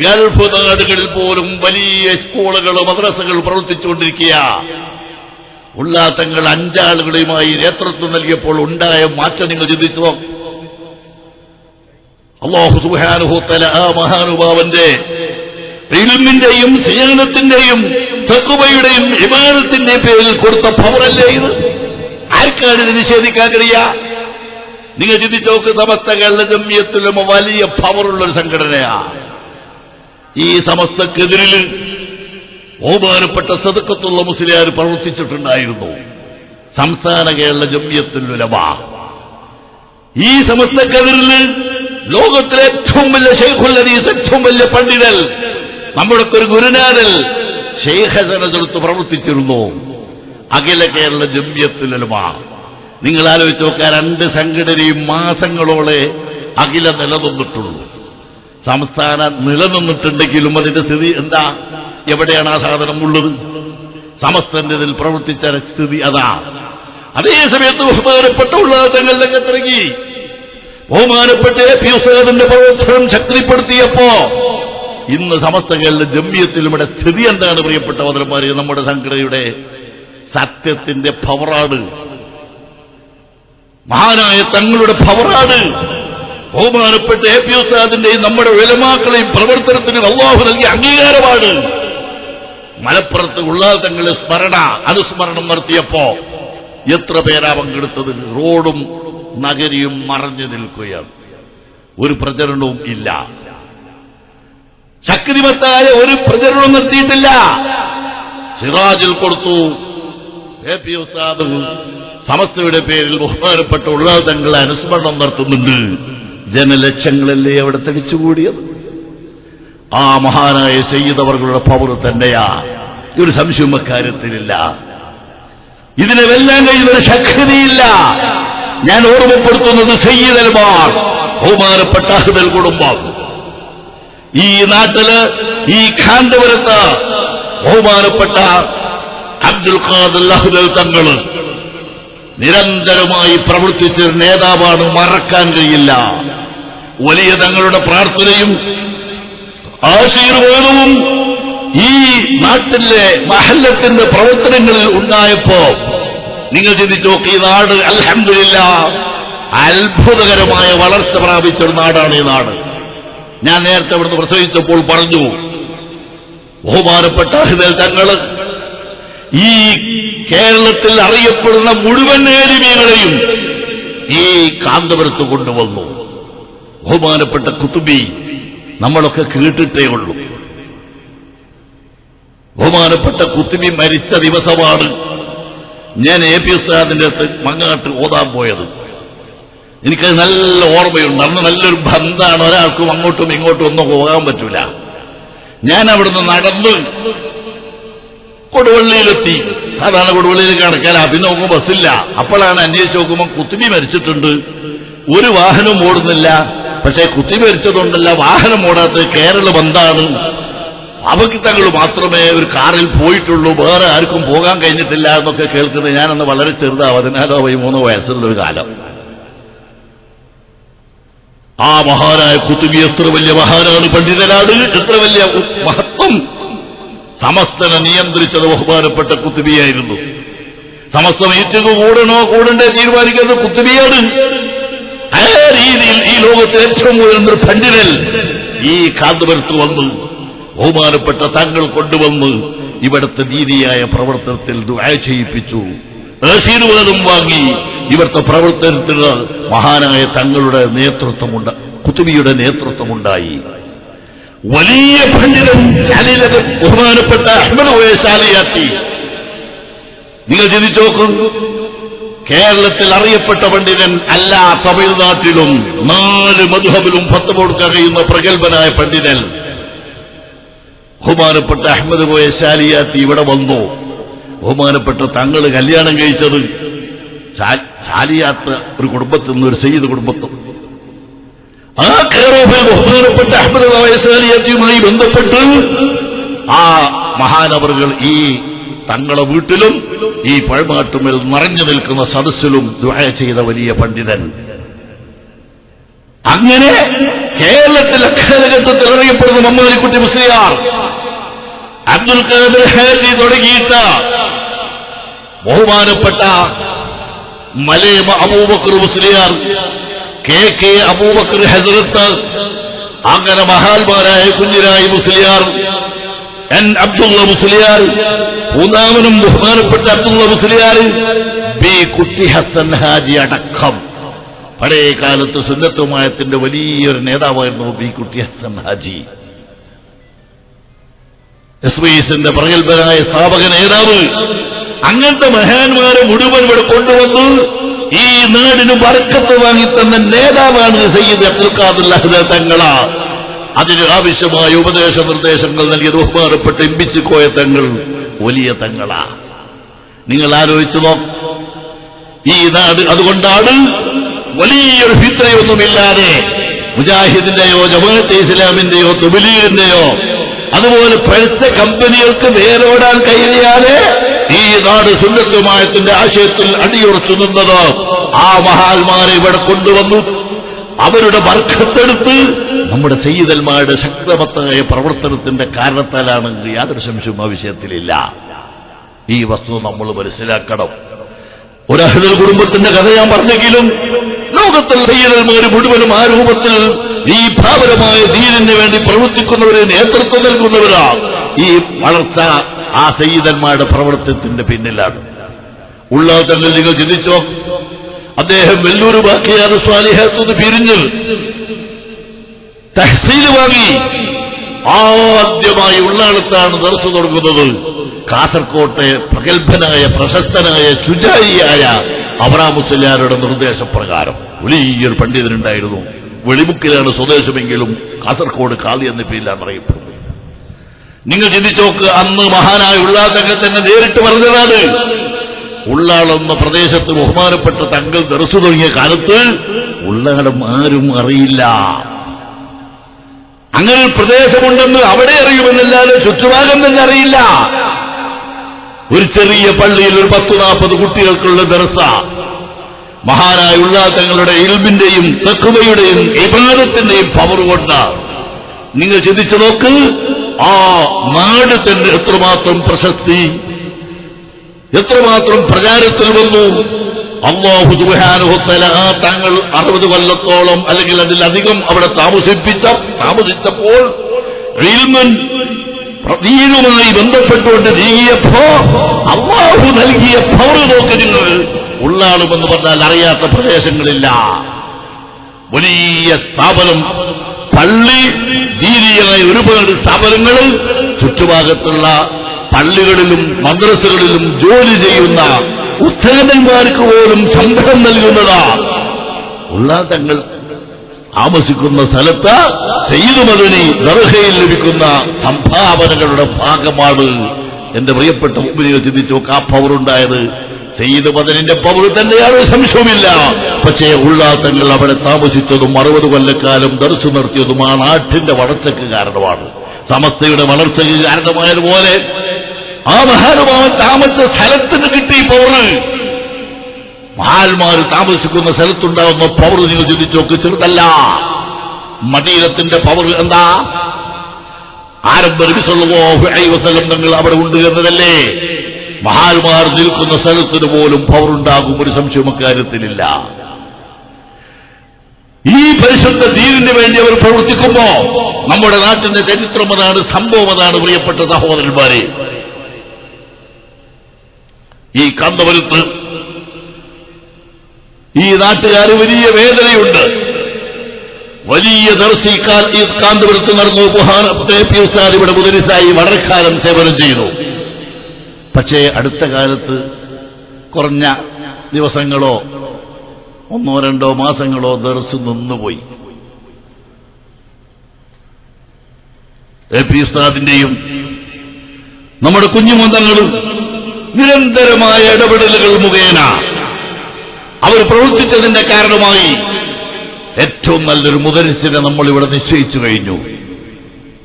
ഗൾഫ് നാടുകളിൽ പോലും വലിയ സ്കൂളുകൾ, മദ്രസകൾ പ്രവർത്തിച്ചുകൊണ്ടിരിക്കുക. ഉള്ളാത്തങ്ങൾ 5 ആളുകളുമായി നേതൃത്വം നൽകിയപ്പോൾ ഉണ്ടായ മാറ്റം നിങ്ങൾ ചിന്തിച്ചോ. അല്ലാഹു സുബ്ഹാനഹു വ തആല ആ മഹാനുഭാവന്റെ ഇൽമിന്റെയും സിയാനത്തിന്റെയും തഖ്വയുടെയും ഇബാദത്തിന്റെയും പേരിൽ കൊടുത്ത പവറല്ലേ ഇത്? ആർക്കാണ് ഇത് നിഷേധിക്കാൻ കഴിയുക? നിങ്ങൾ ചിന്തിച്ചോക്ക്, സമസ്ത കേരള ജംഇയ്യത്തുൽ വലിയ പവറുള്ളൊരു സംഘടനയാണ്. ഈ സമസ്തക്കെതിരിൽ ബഹുമാനപ്പെട്ട സദഖത്തുള്ള മുസ്ലിയാർ പ്രവർത്തിച്ചിട്ടുണ്ടായിരുന്നു. സംസ്ഥാന കേരള ജംഇയ്യത്തുൽ ഉലമ ഈ സമസ്തക്കെതിരിൽ ലോകത്തിലെ ഏറ്റവും വലിയ ശൈഖുൽ ഹദീസ്, ഏറ്റവും വലിയ പണ്ഡിതൻ, നമ്മുടെ ഒരു ഗുരുനാഥൻ ശൈഖ് ഹസനടുത്ത് പ്രവർത്തിച്ചിരുന്നു. അഖില കേരള ജംഇയ്യത്തുൽ ഉലമ. നിങ്ങൾ ആലോചിച്ച് നോക്കുക, രണ്ട് സംഘടനയും മാസങ്ങളോടെ അഖില നിലനിന്നിട്ടുള്ളൂ. സംസ്ഥാനം നിലനിന്നിട്ടുണ്ടെങ്കിലും അതിന്റെ സ്ഥിതി എന്താ? എവിടെയാണ് ആ സാധനം ഉള്ളത്? സമസ്തന്റെ ഇതിൽ പ്രവർത്തിച്ച സ്ഥിതി അതാ. അതേ സമയത്ത് ബഹുമാനപ്പെട്ട തങ്ങൾ രംഗത്തിറങ്ങി ബഹുമാനപ്പെട്ട പി ഉസ്താദിന്റെ പ്രവർത്തനം ശക്തിപ്പെടുത്തിയപ്പോ ഇന്ന് സമസ്ത കേരള ജംഇയ്യത്തിലും ഇവിടെ സ്ഥിതി എന്താണ്? പ്രിയപ്പെട്ട സഹോദരന്മാരെ, നമ്മുടെ സംഘടനയുടെ സത്യത്തിന്റെ പവറാണ്, മഹാനായ തങ്ങളുടെ പവറാണ്. ബഹുമാനപ്പെട്ട എ പി ഉസ്താദിന്റെയും നമ്മുടെ ഉലമാക്കളെയും പ്രവർത്തനത്തിന് അല്ലാഹു നൽകിയ അംഗീകാരമാണ്. മലപ്പുറത്ത് ഉള്ളാദ് തങ്ങളെ അനുസ്മരണം നടത്തിയപ്പോ എത്ര പേരാ പങ്കെടുത്തത്? റോഡും നഗരിയും മറഞ്ഞു നിൽക്കുകയാണ്, ഒരു പ്രചരണവും ഇല്ല. ശക്തിമത്തായ ഒരു പ്രചരണവും നടത്തിയിട്ടില്ല. സിറാജിൽ കൊടുത്തു. എ പി ഉസ്താദ് സമസ്തയുടെ പേരിൽ ബഹുമാനപ്പെട്ട ഉള്ളാദ് തങ്ങളെ അനുസ്മരണം നടത്തുന്നുണ്ട്. ജനലക്ഷങ്ങളല്ലേ അവിടെ തടിച്ചുകൂടിയത്. ആ മഹാനായ സയ്യിദ് അവരുടെ പവർ തന്നെയാ, ഒരു സംശയവും അക്കാര്യത്തിലില്ല. ഇതിനെ വെല്ലാൻ കഴിയുന്നൊരു ശക്തിയില്ല. ഞാൻ ഓർമ്മപ്പെടുത്തുന്നത് സയ്യിദന്മാർ, ബഹുമാനപ്പെട്ട അഹ്ദൽ കുടുംബം. ഈ നാട്ടില് ഈ കാന്തപുരത്ത് ബഹുമാനപ്പെട്ട അബ്ദുൽ ഖാദിർ അഹ്ദൽ തങ്ങള് നിരന്തരമായി പ്രവർത്തിച്ച നേതാവാണ്, മറക്കാൻ കഴിയില്ല. വലിയ തങ്ങളുടെ പ്രാർത്ഥനയും ആശീർവാദവും ഈ നാട്ടിലെ മഹല്ലത്തിന്റെ പ്രവർത്തനങ്ങളിൽ ഉണ്ടായപ്പോ നിങ്ങൾ ചിന്തിച്ചു നോക്കി, ഈ നാട് അൽഹംദുലില്ലാഹ് അത്ഭുതകരമായ വളർച്ച പ്രാപിച്ച ഒരു നാടാണ് ഈ നാട്. ഞാൻ നേരത്തെ അവിടുന്ന് പ്രസംഗിച്ചപ്പോൾ പറഞ്ഞു, ബഹുമാനപ്പെട്ട അഹ്ദൽ തങ്ങൾ ഈ കേരളത്തിൽ അറിയപ്പെടുന്ന മുഴുവൻ നേരിമീങ്ങളെയും ഈ കാന്തപുരത്ത് കൊണ്ടുവന്നു. ബഹുമാനപ്പെട്ട കുത്തുബി നമ്മളൊക്കെ കേട്ടിട്ടേ ഉള്ളൂ. ബഹുമാനപ്പെട്ട കുത്തുബി മരിച്ച ദിവസമാണ് ഞാൻ എ പി ഉസ്താദിന്റെ അടുത്ത് മങ്ങാട്ട് ഓതാൻ പോയത്. എനിക്കത് നല്ല ഓർമ്മയുണ്ട്. അന്ന് നല്ലൊരു ബന്ധമാണ്, ഒരാൾക്കും അങ്ങോട്ടും ഇങ്ങോട്ടും ഒന്നും പോകാൻ പറ്റൂല. ഞാൻ അവിടുന്ന് നടന്ന് കൊടുവള്ളിയിലെത്തി. സാധാരണ കൊടുവള്ളിയിൽ കിടക്കാല, പിന്നെ നോക്കുമ്പോൾ ബസ്സില്ല. അപ്പോഴാണ് അന്വേഷിച്ച് നോക്കുമ്പോൾ കുത്തുബി മരിച്ചിട്ടുണ്ട്, ഒരു വാഹനവും ഓടുന്നില്ല. പക്ഷേ കുത്തുബി മരിച്ചതുകൊണ്ടല്ല വാഹനം ഓടാത്തത് കേരള ബന്ധാണ്. അവർക്ക് തങ്ങൾ മാത്രമേ ഒരു കാറിൽ പോയിട്ടുള്ളൂ, വേറെ ആർക്കും പോകാൻ കഴിഞ്ഞിട്ടില്ല എന്നൊക്കെ കേൾക്കുന്നത് ഞാനന്ന് വളരെ ചെറുതാ, 14-13 വയസ്സുള്ളൊരു കാലം. ആ മഹാനായ കുത്തുബി എത്ര വലിയ മഹാനാണ്, പണ്ഡിതനാണ്, എത്ര വലിയ മഹത്വം. സമസ്തനെ നിയന്ത്രിച്ചത് ബഹുമാനപ്പെട്ട കുത്തുബിയായിരുന്നു. സമസ്ത മീറ്റിംഗ് കൂടണോ കൂടണ്ടേ തീരുമാനിക്കുന്നത് കുത്തുബിയാണ്. ആ രീതിയിൽ ഈ ലോകത്തെ ഏറ്റവും ഉയർന്ന പണ്ഡിതൻ ഈ കാന്തപുരത്ത് വന്ന് ബഹുമാനപ്പെട്ട തങ്ങൾ കൊണ്ടുവന്ന് ഇവിടുത്തെ നീതിയായ പ്രവർത്തനത്തിൽ ദുആ ചെയ്യിപ്പിച്ചു, ആശീർവാദം വാങ്ങി. ഇവിടുത്തെ പ്രവർത്തനത്തിന് മഹാനായ തങ്ങളുടെ നേതൃത്വമുണ്ട്, കുത്തുബിയുടെ നേതൃത്വമുണ്ടായി. വലിയ പണ്ഡിതൻ ബഹുമാനപ്പെട്ട അഹ്മദ് വയസാലിയാത്തി. നിങ്ങൾ ചിന്തിച്ചു നോക്കും, കേരളത്തിൽ അറിയപ്പെട്ട പണ്ഡിതൻ അല്ല, തമിഴ്നാട്ടിലും 4 മദ്ഹബിലും ഫത്വ കൊടുക്കാൻ കഴിയുന്ന പ്രഗത്ഭനായ പണ്ഡിതൻ ബഹുമാനപ്പെട്ട അഹ്മദ് വയസാലിയാത്തി ഇവിടെ വന്നു. ബഹുമാനപ്പെട്ട തങ്ങൾ കല്യാണം കഴിച്ചത് ചാലിയാത്ത ഒരു കുടുംബത്തിൽ നിന്ന്, ഒരു സയ്യിദ് കുടുംബത്തിൽ. ആ കേരളത്തിൽ ബഹുമാനപ്പെട്ട അഹ്മദ് വയസാലിയാത്തിയുമായി ബന്ധപ്പെട്ട് ആ മഹാനവറുകൾ ഈ തങ്ങളെ വീട്ടിലും ഈ പഴമാട്ടുമേൽ നിറഞ്ഞു നിൽക്കുന്ന സദസ്സിലും ദുആ ചെയ്ത വലിയ പണ്ഡിതൻ. അങ്ങനെ കേരളത്തിൽ അക്ഷരഘട്ടത്തിൽ അറിയപ്പെടുന്ന മമ്മാലിക്കുട്ടി മുസ്ലിയാർ, അബ്ദുൽ ഖാദിർ ഹാജി തുടങ്ങിയിട്ട് ബഹുമാനപ്പെട്ട മലേമ അബൂബക്കർ മുസ്ലിയാർ, കെ അബൂബക്കർ ഹസ്രത്ത്, അങ്ങനെ മഹാന്മാരായ കുഞ്ഞിരായി മുസ്ലിയാർ, എൻ അബ്ദുള്ള മുസ്ലിയാർ, മൂന്നാമനും ബഹുമാനപ്പെട്ട അബ്ദുള്ള മുസ്ലിയാർ, ബി കുട്ടി ഹസൻ ഹാജി അടക്കം പഴയ കാലത്ത് സുന്നത്തുമായത്തിന്റെ വലിയൊരു നേതാവായിരുന്നു ബി കുട്ടി ഹസൻ ഹാജി. എസ്വൈസിന്റെ പ്രഗത്ഭനായ സ്ഥാപക നേതാവ്. അങ്ങനത്തെ മഹാന്മാരെ മുഴുവൻ ഇവിടെ കൊണ്ടുവന്നു ഈ നാടിന് ബർക്കത്ത് വാങ്ങിത്തന്ന നേതാവാണ് സയ്യിദ് അബ്ദുൽ ഖാദിർ അഹ്ദ തങ്ങള. അതിന് ആവശ്യമായ ഉപദേശ നിർദ്ദേശങ്ങൾ നൽകിയത് ബഹുമാനപ്പെട്ട ഇമ്പിച്ചിക്കോയ തങ്ങൾ വലിയ തങ്ങളാ. നിങ്ങൾ ആലോചിച്ചു നോക്ക്, ഈ നാട് അതുകൊണ്ടാണ് വലിയൊരു ഫിത്രയൊന്നുമില്ലാതെ മുജാഹിദിന്റെയോ ജമാഅത്തെ ഇസ്ലാമിന്റെയോ തബ്ലീഗിന്റെയോ അതുപോലെ പഴുത്ത കമ്പനികൾക്ക് വേരോടാൻ കഴിയാതെ ഈ നാട് സുന്നത്തുമായത്തിന്റെ ആശയത്തിൽ അടിയുറച്ചു നിന്നത്. ആ മഹാന്മാരെ ഇവിടെ കൊണ്ടുവന്നു അവരുടെ ബർക്കത്തെടുത്ത് നമ്മുടെ സയ്യിദന്മാരുടെ ശക്തമത്തായ പ്രവർത്തനത്തിന്റെ കാരണത്താലാണ്. യാതൊരു സംശയവും ആ വിഷയത്തിലില്ല. ഈ വസ്തുത നമ്മൾ മനസ്സിലാക്കണം. ഒരു അഹ്ലുൽ കുടുംബത്തിന്റെ കഥ ഞാൻ പറഞ്ഞെങ്കിലും ലോകത്തിൽ സയ്യിദന്മാർ മുഴുവനും ആ രൂപത്തിൽ ഈ ഭാവനമായ ദീനിന് വേണ്ടി പ്രവർത്തിക്കുന്നവരെ നേതൃത്വം നൽകുന്നവരാ. ഈ വളർച്ച ആ സയ്യിദന്മാരുടെ പ്രവർത്തനത്തിന്റെ പിന്നിലാണ് ഉള്ളതെങ്കിൽ നിങ്ങൾ ചിന്തിച്ചോ. അദ്ദേഹം വെല്ലൂർ ബാക്കിയാർ സ്വാലിഹത്തുനിന്ന് പിരിഞ്ഞ് തഹ്സീൽ വാങ്ങി ആദ്യമായി ഉള്ളാളത്താണ് ദർസ് തുടങ്ങുന്നത്. കാസർകോട്ടെ പ്രഗത്ഭനായ പ്രശസ്തനായ ശുചായിയായ അബ്രാം മുസ്ലിയാരുടെ നിർദ്ദേശപ്രകാരം വലിയൊരു പണ്ഡിതനുണ്ടായിരുന്നു. വെളിമുക്കിലാണ് സ്വദേശമെങ്കിലും കാസർകോട് ഖാദി എന്ന പേരിലാണ് അറിയപ്പെടുന്നത്. നിങ്ങൾ ചിന്തിച്ചോക്ക്, അന്ന് മഹാനായ ഉള്ളാത്തങ്ങൾ തന്നെ നേരിട്ട് പറഞ്ഞതാണ്. ഉള്ളാളെന്ന പ്രദേശത്ത് ബഹുമാനപ്പെട്ട തങ്ങൾ ദർസ് തുടങ്ങിയ കാലത്ത് ഉള്ളാളം ആരും അറിയില്ല. അങ്ങനെ ഒരു പ്രദേശമുണ്ടെന്ന് അവിടെ അറിയുമെന്നല്ലാതെ ചുറ്റുഭാഗം തന്നെ അറിയില്ല. ഒരു ചെറിയ പള്ളിയിൽ ഒരു 10-40 കുട്ടികൾക്കുള്ള ദർസ. മഹാനായ ഉള്ളാത്തങ്ങളുടെ ഇൽമിന്റെയും തഖ്വയുടെയും ഇബാദത്തിന്റെയും പവർ കൊണ്ട് നിങ്ങൾ ചിന്തിച്ചു നോക്ക്, ആ നാട് തന്നെ എത്രമാത്രം പ്രശസ്തി, എത്രമാത്രം പ്രചാരത്തിൽ വന്നു. അല്ലാഹു സുബ്ഹാനഹു വ തആല ആ തങ്ങൾ 60 കൊല്ലത്തോളം അല്ലെങ്കിൽ അതിലധികം അവിടെ താമസിച്ചപ്പോൾ ഇൽമുൻ ദീനുമായി ബന്ധപ്പെട്ടുകൊണ്ട് നീങ്ങിയപ്പോ അല്ലാഹു നൽകിയ പവർ നോക്കി നിങ്ങൾ. ഉള്ളാളുമെന്ന് പറഞ്ഞാൽ അറിയാത്ത പ്രദേശങ്ങളില്ല. വലിയ സ്ഥാപനം, പള്ളി, ദീനിയായ ഒരുപാട് സ്ഥാപനങ്ങൾ ചുറ്റുഭാഗത്തുള്ള പള്ളികളിലും മദ്രസകളിലും ജോലി ചെയ്യുന്ന ഉസ്താദന്മാർക്ക് പോലും ശമ്പളം നൽകുന്നതാ. ഉള്ളാതങ്ങൾ താമസിക്കുന്ന സ്ഥലത്ത് സയ്യിദ് മദനി ദർഗയിൽ ലഭിക്കുന്ന സംഭാവനകളുടെ ഭാഗമാണ്. എന്റെ പ്രിയപ്പെട്ട മുഅ്മിനീങ്ങൾ ചിന്തിച്ചു നോക്ക്, ആ പവറുണ്ടായത് സയ്യിദ് മദനിന്റെ പവർ തന്നെയാണ്, സംശയമില്ല. പക്ഷേ ഉള്ളാത്തങ്ങൾ അവിടെ താമസിച്ചതും 60 കൊല്ലക്കാലം ദർസ് നടത്തിയതും ആ നാട്ടിന്റെ വളർച്ചയ്ക്ക് കാരണമാണ്. സമസ്തയുടെ വളർച്ചയ്ക്ക് കാരണമായതുപോലെ ആ മഹാനുഭാവൻ താമസിച്ച സ്ഥലത്തിന് കിട്ടി പവർ. മഹാന്മാർ താമസിക്കുന്ന സ്ഥലത്തുണ്ടാകുന്ന പവർ നിങ്ങൾ ചിന്തിച്ചു നോക്ക്, ചെറുതല്ല. മദീനത്തിന്റെ പവർ എന്താ? ആരംഭ നബി സല്ലല്ലാഹു അലൈഹി വസല്ലം തങ്ങൾ അവിടെ ഉണ്ട് എന്നതല്ലേ. മഹാന്മാർ നിൽക്കുന്ന സ്ഥലത്തിന് പോലും പവറുണ്ടാകും, ഒരു സംശയം അക്കാര്യത്തിലില്ല. ഈ പരിശുദ്ധ ദീനിന് വേണ്ടി അവർ പ്രവർത്തിക്കുമ്പോ നമ്മുടെ നാട്ടിന്റെ ചരിത്രം അതാണ്, സംഭവം അതാണ്. പ്രിയപ്പെട്ട സഹോദരന്മാരെ, ഈ കാന്തപുരത്ത് ഈ നാട്ടുകാർ വലിയ വേദനയുണ്ട്. വലിയ ദർസ് ഈ കാന്തപുരത്ത് നടന്നു. ഉസ്താദ് ഇവിടെ മുദരിസായി വളരെക്കാലം സേവനം ചെയ്തു. പക്ഷേ അടുത്ത കാലത്ത് കുറഞ്ഞ ദിവസങ്ങളോ 1-2 മാസങ്ങളോ ദർസ് നിന്നുപോയി. ഉസ്താദിന്റെയും നമ്മുടെ കുഞ്ഞുമോന്തങ്ങളും നിരന്തരമായ ഇടപെടലുകൾ മുഖേന അവർ പ്രവർത്തിച്ചതിന്റെ കാരണമായി ഏറ്റവും നല്ലൊരു മുദരിസിനെ നമ്മളിവിടെ നിശ്ചയിച്ചു കഴിഞ്ഞു,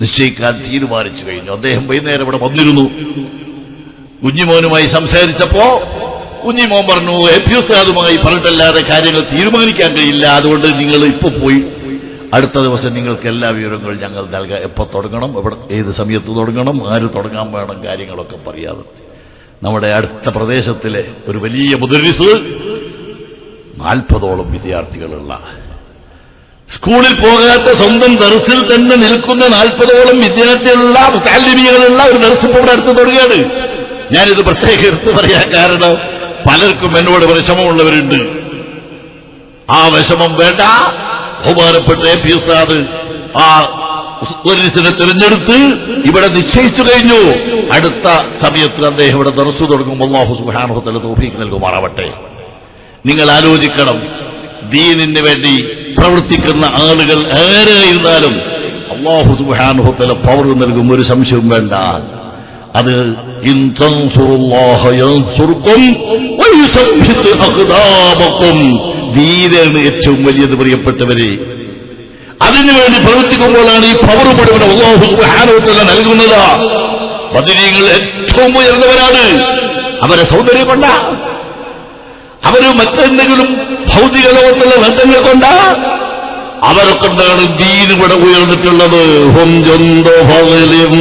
നിശ്ചയിക്കാൻ തീരുമാനിച്ചു കഴിഞ്ഞു. അദ്ദേഹം വൈകുന്നേരം ഇവിടെ വന്നിരുന്നു. കുഞ്ഞിമോനുമായി സംസാരിച്ചപ്പോ കുഞ്ഞിമോൻ പറഞ്ഞു, ഉസ്താദുമായി പറഞ്ഞിട്ടല്ലാതെ കാര്യങ്ങൾ തീരുമാനിക്കാൻ കഴിയില്ല, അതുകൊണ്ട് നിങ്ങൾ ഇപ്പൊ പോയി അടുത്ത ദിവസം നിങ്ങൾക്ക് എല്ലാ വിവരങ്ങളും ഞങ്ങൾ നൽകാം. എപ്പോൾ തുടങ്ങണം, എവിടെ ഏത് സമയത്ത് തുടങ്ങണം, ആര് തുടങ്ങാൻ വേണം, കാര്യങ്ങളൊക്കെ പറയാതെ. നമ്മുടെ അടുത്ത പ്രദേശത്തിലെ ഒരു വലിയ മുദരിസ് 40ഓളം വിദ്യാർത്ഥികളുള്ള, സ്കൂളിൽ പോകാത്ത സ്വന്തം ദർസിൽ തന്നെ നിൽക്കുന്ന 40ഓളം വിദ്യാർത്ഥികളുള്ള മുതഅല്ലിമീങ്ങളുള്ള ഒരു ദർസ് ഇപ്പോൾ ഇവിടെ അടുത്ത് തുടങ്ങുകയാണ്. ഞാനിത് പ്രത്യേകം എടുത്തു പറയാൻ കാരണം പലർക്കും എന്നോട് വിഷമമുള്ളവരുണ്ട്. ആ വിഷമം വേണ്ട. ബഹുമാനപ്പെട്ട എ പി ഉസ്താദ് ആ പോലീസിനെ തിരഞ്ഞെടുത്ത് ഇവിടെ നിശ്ചയിച്ചു കഴിഞ്ഞു. അടുത്ത സമയത്ത് അദ്ദേഹം ഇവിടെ ദർസ് തുടങ്ങും. അല്ലാഹു സുബ്ഹാനഹു വ തആല തൗഫീഖ് നൽകുമാറാവട്ടെ. നിങ്ങൾ ആലോചിക്കണം, ദീനിന് വേണ്ടി പ്രവർത്തിക്കുന്ന ആളുകൾ ആരായിരുന്നാലും അല്ലാഹു സുബ്ഹാനഹു വ തആല പവർ നൽകും, ഒരു സംശയവും വേണ്ട. അത് ഇൻ തൻസുറുല്ലാഹ യൻസുർകും വയുസബ്ബിത് അഖ്ദാമകും. ദീനാണ് ഏറ്റവും വലിയത് പ്രിയപ്പെട്ടവരെ. അതിനുവേണ്ടി പ്രവർത്തിക്കുമ്പോഴാണ് ഈ പവർ മുഴുവൻ അല്ലാഹു സുബ്ഹാനഹു വ തആല നൽകുന്നത്. ബദരീങ്ങൾ ഏറ്റവും ഉയർന്നവരാണ്. അവരെ സൗന്ദര്യം കൊണ്ട, അവര് മറ്റെന്തെങ്കിലും ഭൗതിക ലോകത്തുള്ള ബന്ധങ്ങൾ കൊണ്ട, അവരെ കൊണ്ടാണ് ദീൻ ഇവിടെ ഉയർന്നിട്ടുള്ളത്. ഹും ജന്ദു ഫളിം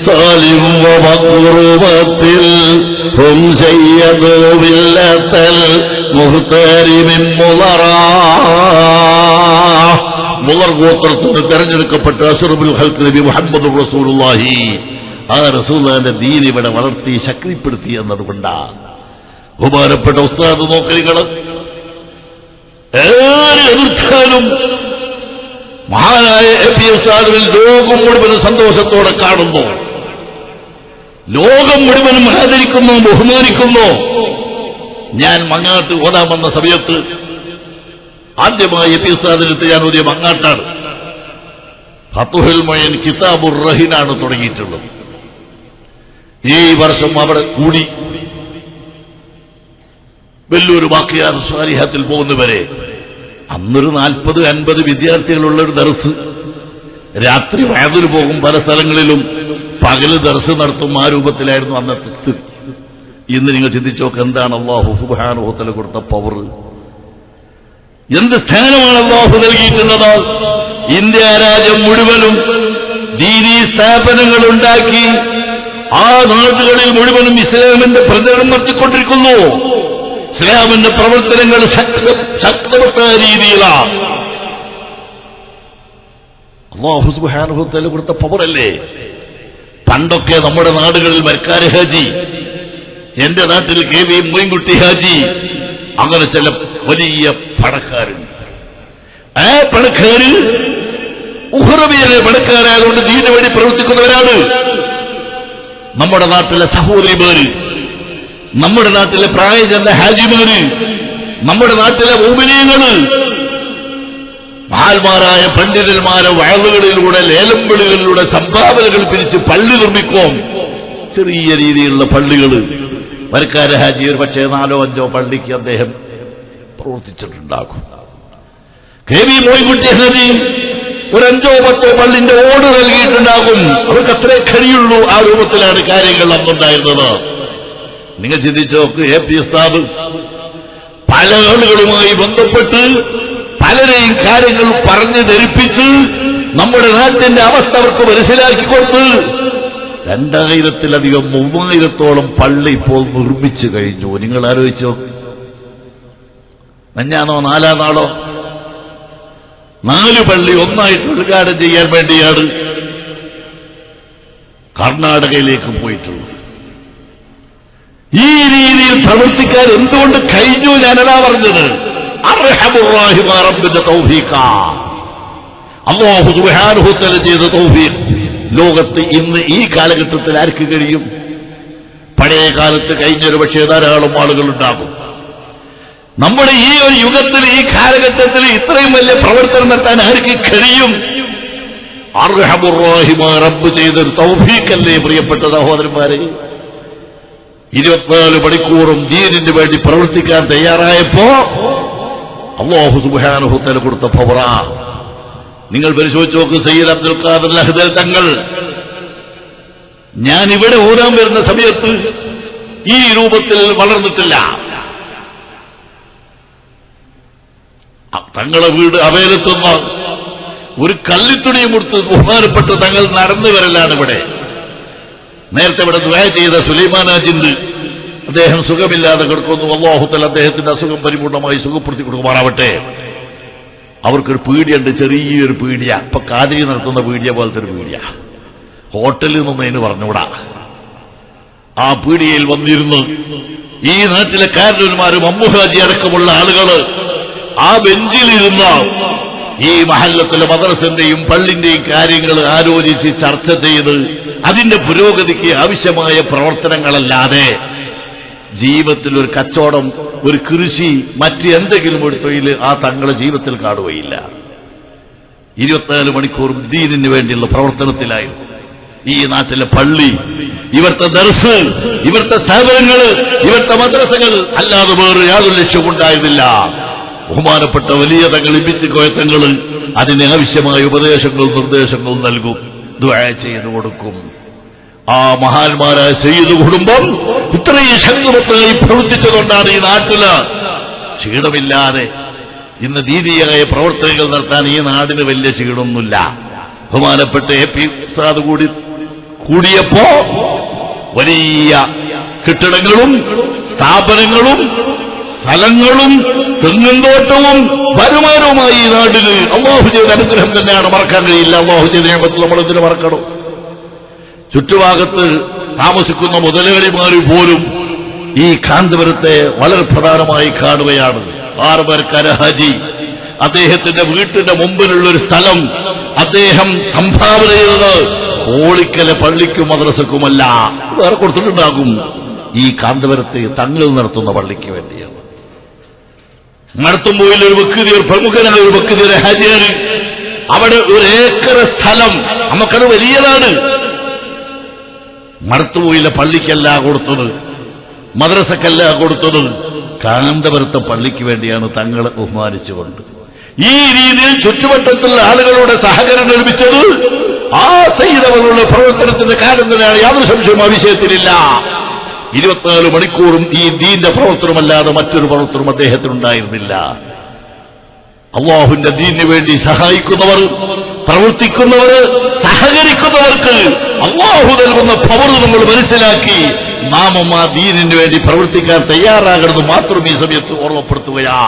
സാലിം വമഖ്റൂബത്തിൽ ഹും സയ്യദു ബില്ലത്തൽ മുഹ്തരിമിൻ മുളറാ. മുളർ ഗോത്രത്തിന് തെരഞ്ഞെടുക്കപ്പെട്ട അഷ്റഫുൽ ഖൽഖ് നബി മുഹമ്മദ് റസൂലുള്ളാഹി, ആ റസൂലുള്ളാഹിന്റെ ദീൻ ഇവിടെ വളർത്തി ശക്തിപ്പെടുത്തി എന്നതുകൊണ്ടാണ്. ബഹുമാനപ്പെട്ട ഉസ്താദ് നോക്കലികൾ ഏറെ എതിർത്താലും മഹാനായ എ പി ഉസ്താദിൽ ലോകം മുഴുവനും സന്തോഷത്തോടെ കാണുന്നു, ലോകം മുഴുവനും ആദരിക്കുന്നു, ബഹുമാനിക്കുന്നു. ഞാൻ മങ്ങാട്ട് ഓതാമെന്ന സമയത്ത് ആദ്യമായി എ പി ഉസ്താദിനടുത്ത് ഞാൻ ഓതിയ മങ്ങാട്ടാണ്. ഫതുഹുൽ മുഈൻ കിതാബുർ റഹിനാണ് തുടങ്ങിയിട്ടുള്ളത്. ഈ വർഷം അവിടെ കൂടി വലിയൊരു ബാക്കിയാർ സ്വാലിഹത്തിൽ പോകുന്നവരെ അന്നൊരു 40-50 വിദ്യാർത്ഥികളുള്ളൊരു ദർസ്, രാത്രി വയതിൽ പോകും, പല സ്ഥലങ്ങളിലും പകല് ദർസ് നടത്തും. ആ രൂപത്തിലായിരുന്നു അന്നത്തെ സ്ഥിതി. ഇന്ന് നിങ്ങൾ ചിന്തിച്ചോക്ക്, എന്താണ് അല്ലാഹു സുബ്ഹാനഹു വ തആല കൊടുത്ത പവർ, എന്ത് സ്ഥാനമാണ് അല്ലാഹു നൽകിയിട്ടുള്ളത്. ഇന്ത്യ രാജ്യം മുഴുവനും ദീനീ സ്ഥാപനങ്ങൾ ഉണ്ടാക്കി ആ നാടുകളിൽ മുഴുവനും ഇസ്ലാമിന്റെ പ്രചരണം നടത്തിക്കൊണ്ടിരിക്കുന്നു. ഇസ്ലാമിന്റെ പ്രവർത്തനങ്ങൾ ശക്തപ്പെട്ട രീതിയിലാണ്. അല്ലാഹു സുബ്ഹാനഹു വ തആല കൊടുത്ത പവറല്ലേ. പണ്ടൊക്കെ നമ്മുടെ നാടുകളിൽ മർക്കാരി ഹാജി, എന്റെ നാട്ടിൽ കെ വി മൊയ്ൻകുട്ടി ഹാജി, അങ്ങനെ ചില വലിയ പണക്കാരുണ്ട്. ആ പണക്കാര് ഉഹ്റബിയിലെ പണക്കാരായതുകൊണ്ട് ദീനു വേണ്ടി പ്രവർത്തിക്കുന്നവരാണ്. നമ്മുടെ നാട്ടിലെ സഹോദരിമാര്, നമ്മുടെ നാട്ടിലെ പ്രായചെന്ന ഹാജിമാര്, നമ്മുടെ നാട്ടിലെ മോമിനീങ്ങള്, മഹാന്മാരായ പണ്ഡിതന്മാരെ വയലുകളിലൂടെ ലേലം വിളികളിലൂടെ സംഭാവനകൾ പിരിച്ച് പള്ളി നിർമ്മിക്കും. ചെറിയ രീതിയിലുള്ള പള്ളികൾ മരക്കാര ഹാജി ഒരു പക്ഷേ 4-5 പള്ളിക്ക് അദ്ദേഹം പ്രവർത്തിച്ചിട്ടുണ്ടാകും. കെ വി മൊയ്ൻകുട്ടി ഹാജി ഒരു 5-10 പള്ളിന്റെ ഓട് നൽകിയിട്ടുണ്ടാകും. അവർക്ക് അത്രേ കഴിയുള്ളൂ. ആ രൂപത്തിലാണ് കാര്യങ്ങൾ അന്നുണ്ടായിരുന്നത്. നിങ്ങൾ ചിന്തിച്ചു നോക്ക്, എ പി ഉസ്താദ് പല ആളുകളുമായി ബന്ധപ്പെട്ട് പലരെയും കാര്യങ്ങൾ പറഞ്ഞു ധരിപ്പിച്ച് നമ്മുടെ നാട്ടിന്റെ അവസ്ഥ അവർക്ക് മനസ്സിലാക്കി കൊടുത്ത് 2000-ലധികം 3000-ഓളം പള്ളി ഇപ്പോൾ നിർമ്മിച്ചു കഴിഞ്ഞു. നിങ്ങൾ ആലോചിച്ചോ, മഞ്ഞാണോ 4 നാളോ 4 പള്ളി ഒന്നായിട്ട് ഉദ്ഘാടനം ചെയ്യാൻ വേണ്ടിയാണ് കർണാടകയിലേക്ക് പോയിട്ടുള്ളത്. ഈ രീതിയിൽ പ്രവർത്തിക്കാൻ എന്തുകൊണ്ട് കഴിഞ്ഞു? ഞാനതാ പറഞ്ഞത്. അർഹമുർ റഹീമായ റബ്ബിന്റെ തൗഫീഖ, അല്ലാഹു സുബ്ഹാനഹു വ തആല ചെയ്ത തൗഫീഖ് ലോകത്ത് ഇന്ന് ഈ കാലഘട്ടത്തിൽ ആർക്ക് കഴിയും? പഴയ കാലത്ത് കഴിഞ്ഞൊരു പക്ഷേ ധാരാളം ആളുകളുണ്ടാകും. നമ്മുടെ ഈ ഒരു യുഗത്തിൽ, ഈ കാലഘട്ടത്തിൽ ഇത്രയും വലിയ പ്രവർത്തനം നടത്താൻ ആർക്ക് കഴിയും? അർഹമുർ റഹീമായ റബ്ബ് ചെയ്തൊരു തൗഫീഖല്ലേ പ്രിയപ്പെട്ട സഹോദരന്മാരെ. 24 മണിക്കൂറും ദീനിന് വേണ്ടി പ്രവർത്തിക്കാൻ തയ്യാറായപ്പോ അല്ലാഹു സുബ്ഹാനഹു വ തആല കൊടുത്ത പവറാ. നിങ്ങൾ പരിശോധിച്ച് നോക്ക്, സയ്യിദ് അബ്ദുൽ ഖാദിർ ലഹ്ദൽ തങ്ങൾ ഞാൻ ഇവിടെ ഓരാൻ വരുന്ന സമയത്ത് ഈ രൂപത്തിൽ വളർന്നിട്ടില്ല. തങ്ങളെ വീട് അവയിലെത്തുന്ന ഒരു കല്ലിത്തുണിയും കൊടുത്ത് ബഹുമാനപ്പെട്ട തങ്ങൾ നടന്നു വരലാണ് ഇവിടെ. നേരത്തെ ഇവിടെ ദുആ ചെയ്ത സുലൈമാൻ ഹാജിണ്ട്, അദ്ദേഹം സുഖമില്ലാതെ കിടക്കുന്നു. അല്ലാഹു തആല അദ്ദേഹത്തിന്റെ അസുഖം പരിപൂർണമായി സുഖപ്പെടുത്തി കൊടുക്കുമാറാവട്ടെ. അവർക്കൊരു പീടിയുണ്ട്, ചെറിയൊരു പീടിയ. ഇപ്പൊ കാതിരി നടത്തുന്ന പീടിയ പോലത്തെ ഒരു പീടിയ, ഹോട്ടലിൽ നിന്നൊന്നും അതിന് പറഞ്ഞുകൂടാ. ആ പീടിയയിൽ വന്നിരുന്ന് ഈ നാട്ടിലെ കാരണന്മാരും അമ്മുഹാജി അടക്കമുള്ള ആളുകള് ആ ബെഞ്ചിലിരുന്ന് ഈ മഹല്ലത്തിലെ മദ്രസന്റെയും പള്ളിന്റെയും കാര്യങ്ങൾ ആലോചിച്ച് ചർച്ച ചെയ്ത് അതിന്റെ പുരോഗതിക്ക് ആവശ്യമായ പ്രവർത്തനങ്ങളല്ലാതെ ജീവിതത്തിൽ ഒരു കച്ചവടം, ഒരു കൃഷി, മറ്റ് എന്തെങ്കിലും ഒരു തൊഴിൽ ആ തങ്ങളുടെ ജീവിതത്തിൽ കാണുകയില്ല. 24 മണിക്കൂറും ദീനിന് വേണ്ടിയുള്ള പ്രവർത്തനത്തിലായിരുന്നു. ഈ നാട്ടിലെ പള്ളി, ഇവിടുത്തെ ദർസ്, ഇവിടുത്തെ സ്ഥാപനങ്ങൾ, ഇവിടുത്തെ മദ്രസകൾ അല്ലാതെ വേറെ യാതൊരു ലക്ഷ്യമുണ്ടായിരുന്നില്ല. ബഹുമാനപ്പെട്ട വലിയ തങ്ങൾ, ഇപ്പിച്ച് കോയത്തങ്ങൾ അതിന് ആവശ്യമായ ഉപദേശങ്ങളും നിർദ്ദേശങ്ങളും നൽകും, ദുആ ചെയ്തു കൊടുക്കും. ആ മഹാന്മാരായ സയ്യിദ് കുടുംബം ഇത്രയും ശക്തിമത്തായി പ്രവർത്തിച്ചതുകൊണ്ടാണ് ഈ നാട്ടില് ക്ഷീണമില്ലാതെ ഇന്ന് ദീനീയമായ പ്രവർത്തനങ്ങൾ നടത്താൻ ഈ നാടിന് വലിയ ക്ഷീണമൊന്നുമില്ല. ബഹുമാനപ്പെട്ട AP ഉസ്താദ് കൂടിയപ്പോ വലിയ കെട്ടിടങ്ങളും സ്ഥാപനങ്ങളും സ്ഥലങ്ങളും തെങ്ങുംതോട്ടവും വരുമാനവുമായി ഈ നാട്ടില് അല്ലാഹു ചെയ്ത അനുഗ്രഹം തന്നെയാണ്, മറക്കാൻ കഴിയില്ല. അല്ലാഹു ചെയ്ത നിഅമത്ത് നമ്മൾ എന്തിനു മറക്കണം? ചുറ്റുഭാഗത്ത് താമസിക്കുന്ന മുതലാളിമാർ പോലും ഈ കാന്തപുരത്തെ വളരെ പ്രധാനമായി കാണുകയാണ്. ആർബർക്കര ഹാജി അദ്ദേഹത്തിന്റെ വീട്ടിന്റെ മുമ്പിലുള്ളൊരു സ്ഥലം അദ്ദേഹം സംഭാവന ചെയ്തത് കോളിക്കലെ പള്ളിക്കും മദ്രസക്കുമല്ല, വേറെ കൊടുത്തിട്ടുണ്ടാകും, ഈ കാന്തപുരത്ത് തങ്ങൾ നടത്തുന്ന പള്ളിക്ക് വേണ്ടിയാണ്. മടത്തുമ്പോയിൽ ഒരു വ്യക്തി, ഒരു പ്രമുഖനായ ഒരു വ്യക്തി, ഒരു ഹാജിയാണ്, അവിടെ 1 ഏക്കർ സ്ഥലം, നമുക്കത് വലിയതാണ്. മടത്തുപോയിലെ പള്ളിക്കല്ല കൊടുത്തത്, മദ്രസക്കല്ല കൊടുത്തത്, കാന്തപുരത്തെ പള്ളിക്ക് വേണ്ടിയാണ് തങ്ങളെ ബഹുമാനിച്ചുകൊണ്ട്. ഈ രീതിയിൽ ചുറ്റുവട്ടത്തുള്ള ആളുകളുടെ സഹകരണം ലഭിച്ചത് ആ സയ്യിദവരുടെ പ്രവർത്തനത്തിന്റെ കാര്യം തന്നെയാണ്, യാതൊരു സംശയവും ആ വിഷയത്തിലില്ല. 24 മണിക്കൂറും ഈ ദീന്റെ പ്രവർത്തനമല്ലാതെ മറ്റൊരു പ്രവർത്തനം അദ്ദേഹത്തിനുണ്ടായിരുന്നില്ല. അല്ലാഹുവിന്റെ ദീനിന് വേണ്ടി സഹായിക്കുന്നവർ, പ്രവർത്തിക്കുന്നവർ, സഹകരിക്കുന്നവർക്ക് അല്ലാഹു നൽകുന്ന പവർ നമ്മൾ മനസ്സിലാക്കി നാമം ആ ദീനിന് വേണ്ടി പ്രവർത്തിക്കാൻ തയ്യാറാകണമെന്ന് മാത്രം ഈ സമയത്ത് ഓർമ്മപ്പെടുത്തുകയാ.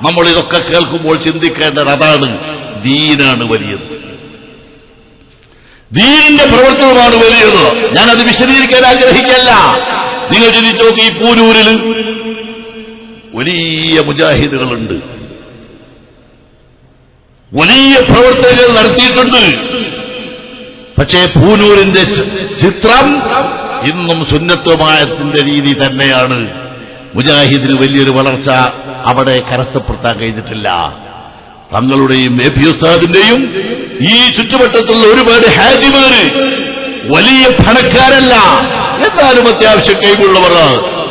നമ്മൾ ഇതൊക്കെ കേൾക്കുമ്പോൾ ചിന്തിക്കേണ്ടത് അതാണ്, ദീനാണ് വലിയത്, ദീനിന്റെ പ്രവർത്തനമാണ് വലിയത്. ഞാനത് വിശദീകരിക്കാൻ ആഗ്രഹിക്കല്ല. നിങ്ങൾ ചിന്തിച്ചു നോക്കി, ഈ പൂനൂരിൽ വലിയ മുജാഹിദുകളുണ്ട്, വലിയ പ്രവർത്തനങ്ങൾ നടത്തിയിട്ടുണ്ട്. പക്ഷേ പൂനൂരിന്റെ ചിത്രം ഇന്നും സുന്നത്തുമായത്തിന്റെ രീതി തന്നെയാണ്. മുജാഹിദിന് വലിയൊരു വളർച്ച അവിടെ കരസ്ഥപ്പെടുത്താൻ കഴിഞ്ഞിട്ടില്ല. തങ്ങളുടെയും AP ഉസ്താദിന്റെയും ഈ ചുറ്റുവട്ടത്തുള്ള ഒരുപാട് ഹാജിമാര് വലിയ പണക്കാരല്ല, എന്നാലും അത്യാവശ്യം കഴിവുള്ളവർ